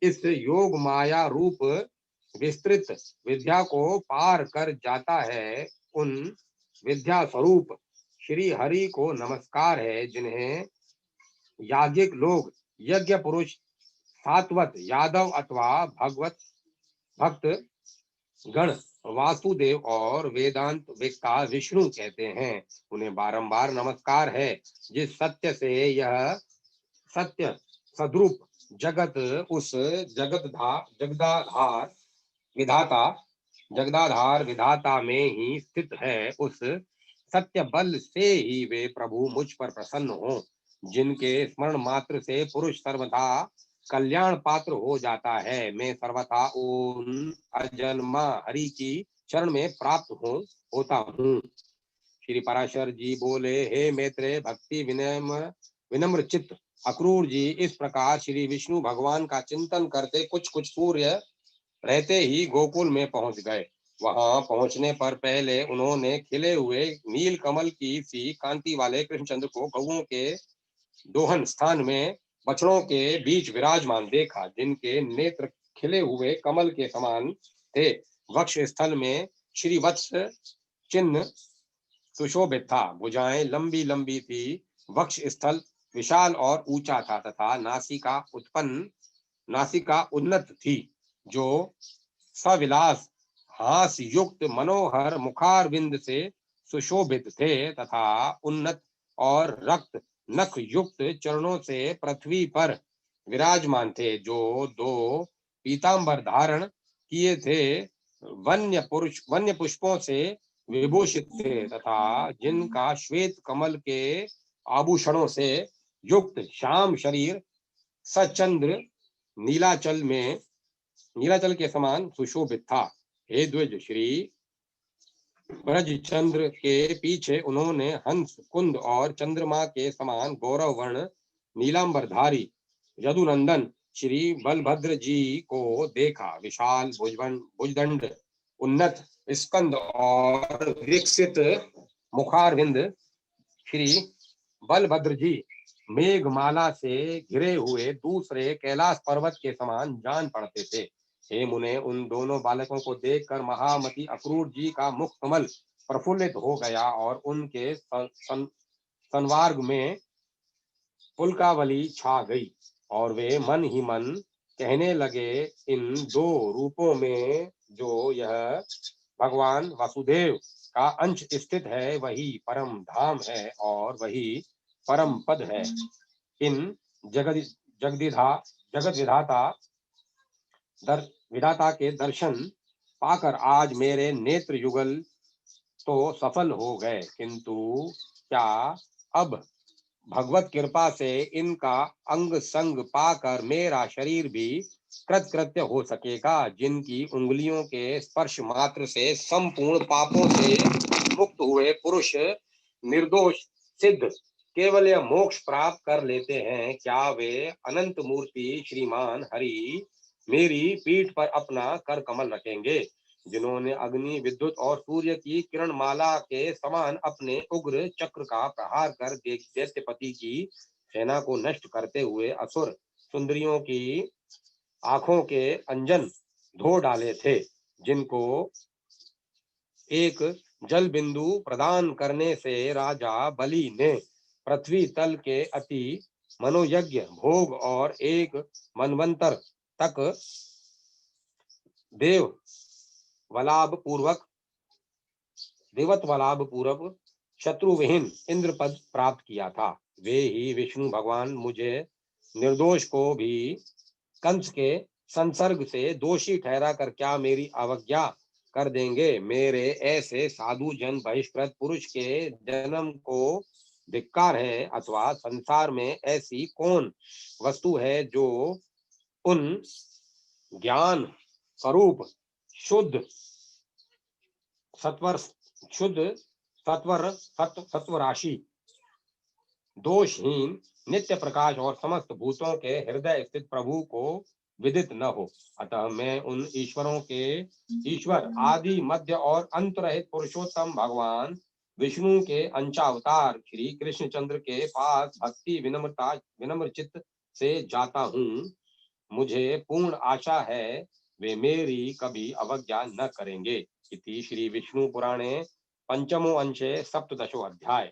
इस योग माया रूप विस्तृत विद्या को पार कर जाता है। उन विद्या स्वरूप श्री हरि को नमस्कार है, जिन्हें याज्ञिक लोग यज्ञ पुरुष, सात्वत, यादव अथवा भगवत भक्त गण, वासुदेव और वेदांत वेत्ता विष्णु कहते हैं। उन्हें बारंबार नमस्कार है, जिस सत्य से यह सत्य सद्रूप जगत उस जगदाधार विधाता जगदाधार विधाता में ही स्थित है। उस सत्य बल से ही वे प्रभु मुझ पर प्रसन्न हो, जिनके स्मरण मात्र से पुरुष सर्वथा कल्याण पात्र हो जाता है। मैं सर्वथा उन अजन्मा हरि की चरण में प्राप्त होता हूँ। श्री पराशर जी बोले, हे मैत्रेय, भक्ति विनम्र चित्त अक्रूर जी इस प्रकार श्री विष्णु भगवान का चिंतन करते कुछ कुछ सूर्य रहते ही गोकुल में पहुंच गए। वहां पहुंचने पर पहले उन्होंने खिले हुए नील कमल की सी कांति वाले कृष्णचंद्र को गौओं के दोहन स्थान में बछड़ों के बीच विराजमान देखा, जिनके नेत्र खिले हुए कमल के समान थे। वक्ष स्थल में श्री वत्स चिन्ह सुशोभित था, भुजाएं लंबी लंबी थी, वक्ष स्थल विशाल और ऊंचा था, तथा नासिका उन्नत थी, जो सविलास हास युक्त मनोहर मुखारविंद से सुशोभित थे, तथा उन्नत और रक्त नख युक्त चरणों से पृथ्वी पर विराजमान थे, जो दो पीतांबर धारण किए थे, वन्य पुष्पों से विभूषित थे, तथा जिनका श्वेत कमल के आभूषणों से युक्त श्याम शरीर सचंद्र नीलाचल के समान सुशोभित था। हे द्विज, श्री ब्रजचंद्र के पीछे उन्होंने हंस, कुंद और चंद्रमा के समान गौरव वर्ण नीलांबरधारी यदुनंदन श्री बलभद्र जी को देखा। विशाल भुजदंड, उन्नत स्कंद और विकसित मुखारविंद श्री बलभद्र जी मेघमाला से घिरे हुए दूसरे कैलाश पर्वत के समान जान पड़ते थे। हे मुने, उन दोनों बालकों को देखकर महामती अक्रूर जी का मुख कमल प्रफुल्लित हो गया और उनके संवार्ग में पुलकावली छा गई, और वे मन ही मन कहने लगे, इन दो रूपों में जो यह भगवान वासुदेव का अंश स्थित है वही परम धाम है और वही परम पद है। इन जगत जगदिधा जगत विधाता के दर्शन पाकर आज मेरे नेत्र युगल तो सफल हो गए, किंतु क्या अब भगवत कृपा से इनका अंग संग पाकर मेरा शरीर भी कृतकृत्य हो सकेगा? जिनकी उंगलियों के स्पर्श मात्र से संपूर्ण पापों से मुक्त हुए पुरुष निर्दोष सिद्ध केवल यह मोक्ष प्राप्त कर लेते हैं, क्या वे अनंत मूर्ति श्रीमान हरि मेरी पीठ पर अपना कर कमल रखेंगे? जिन्होंने अग्नि विद्युत और सूर्य की किरण माला के समान अपने उग्र चक्र का प्रहार कर दैत्यपति की सेना को नष्ट करते हुए असुर सुंदरियों की आंखों के अंजन धो डाले थे, जिनको एक जल बिंदु प्रदान करने से राजा बलि ने पृथ्वी तल के अति मनोयज्ञ भोग और एक मनवंतर तक देवत्वलाभ पूर्वक शत्रुविहीन इंद्र पद प्राप्त किया था। वे ही विष्णु भगवान मुझे निर्दोष को भी कंस के संसर्ग से दोषी ठहरा कर क्या मेरी अवज्ञा कर देंगे? मेरे ऐसे साधु जन बहिष्कृत पुरुष के जन्म को धिक्कार है, अथवा संसार में ऐसी कौन वस्तु है जो उन ज्ञान स्वरूप शुद्ध सत्वर सत्व राशि दोषहीन नित्य प्रकाश और समस्त भूतों के हृदय स्थित प्रभु को विदित न हो। अतः मैं उन ईश्वर आदि मध्य और अंत रहित पुरुषोत्तम भगवान विष्णु के अंशावतार श्री कृष्णचंद्र के पास भक्ति विनम्र चित्त से जाता हूँ। मुझे पूर्ण आशा है वे मेरी कभी अवज्ञा न करेंगे। इति श्री विष्णु पुराणे पंचमो अंशे सप्तदशो अध्याय।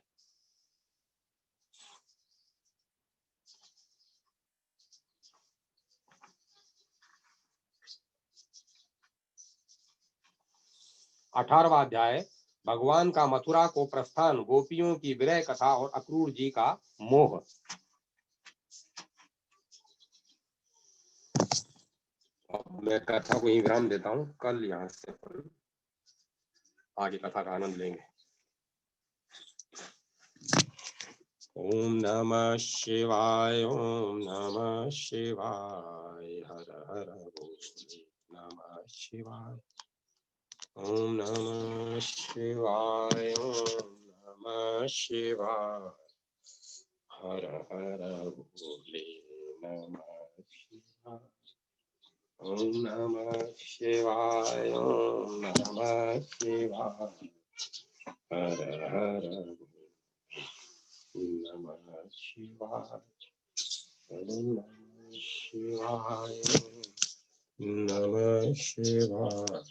अठारहवां अध्याय भगवान का मथुरा को प्रस्थान, गोपियों की विरह कथा और अक्रूर जी का मोह। मैं कथा को ही विराम देता हूँ, कल यहाँ से आगे कथा का आनंद लेंगे। ओम नमः शिवाय, ओम नमः शिवाय, हर हर बोले नमः शिवाय। ओम नमः शिवाय, ओम नमः शिवाय, हर हर बोले नमः शिवाय। ओम नमः शिवाय, ओम नमः शिवाय, हर हर नमः शिवाय। ओम नमः शिवाय, नमः शिवाय,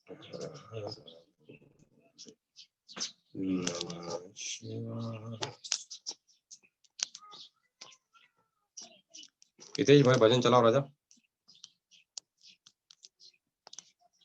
हर हर नमः शिवाय। हितेश भाई भजन चलाओ राजा।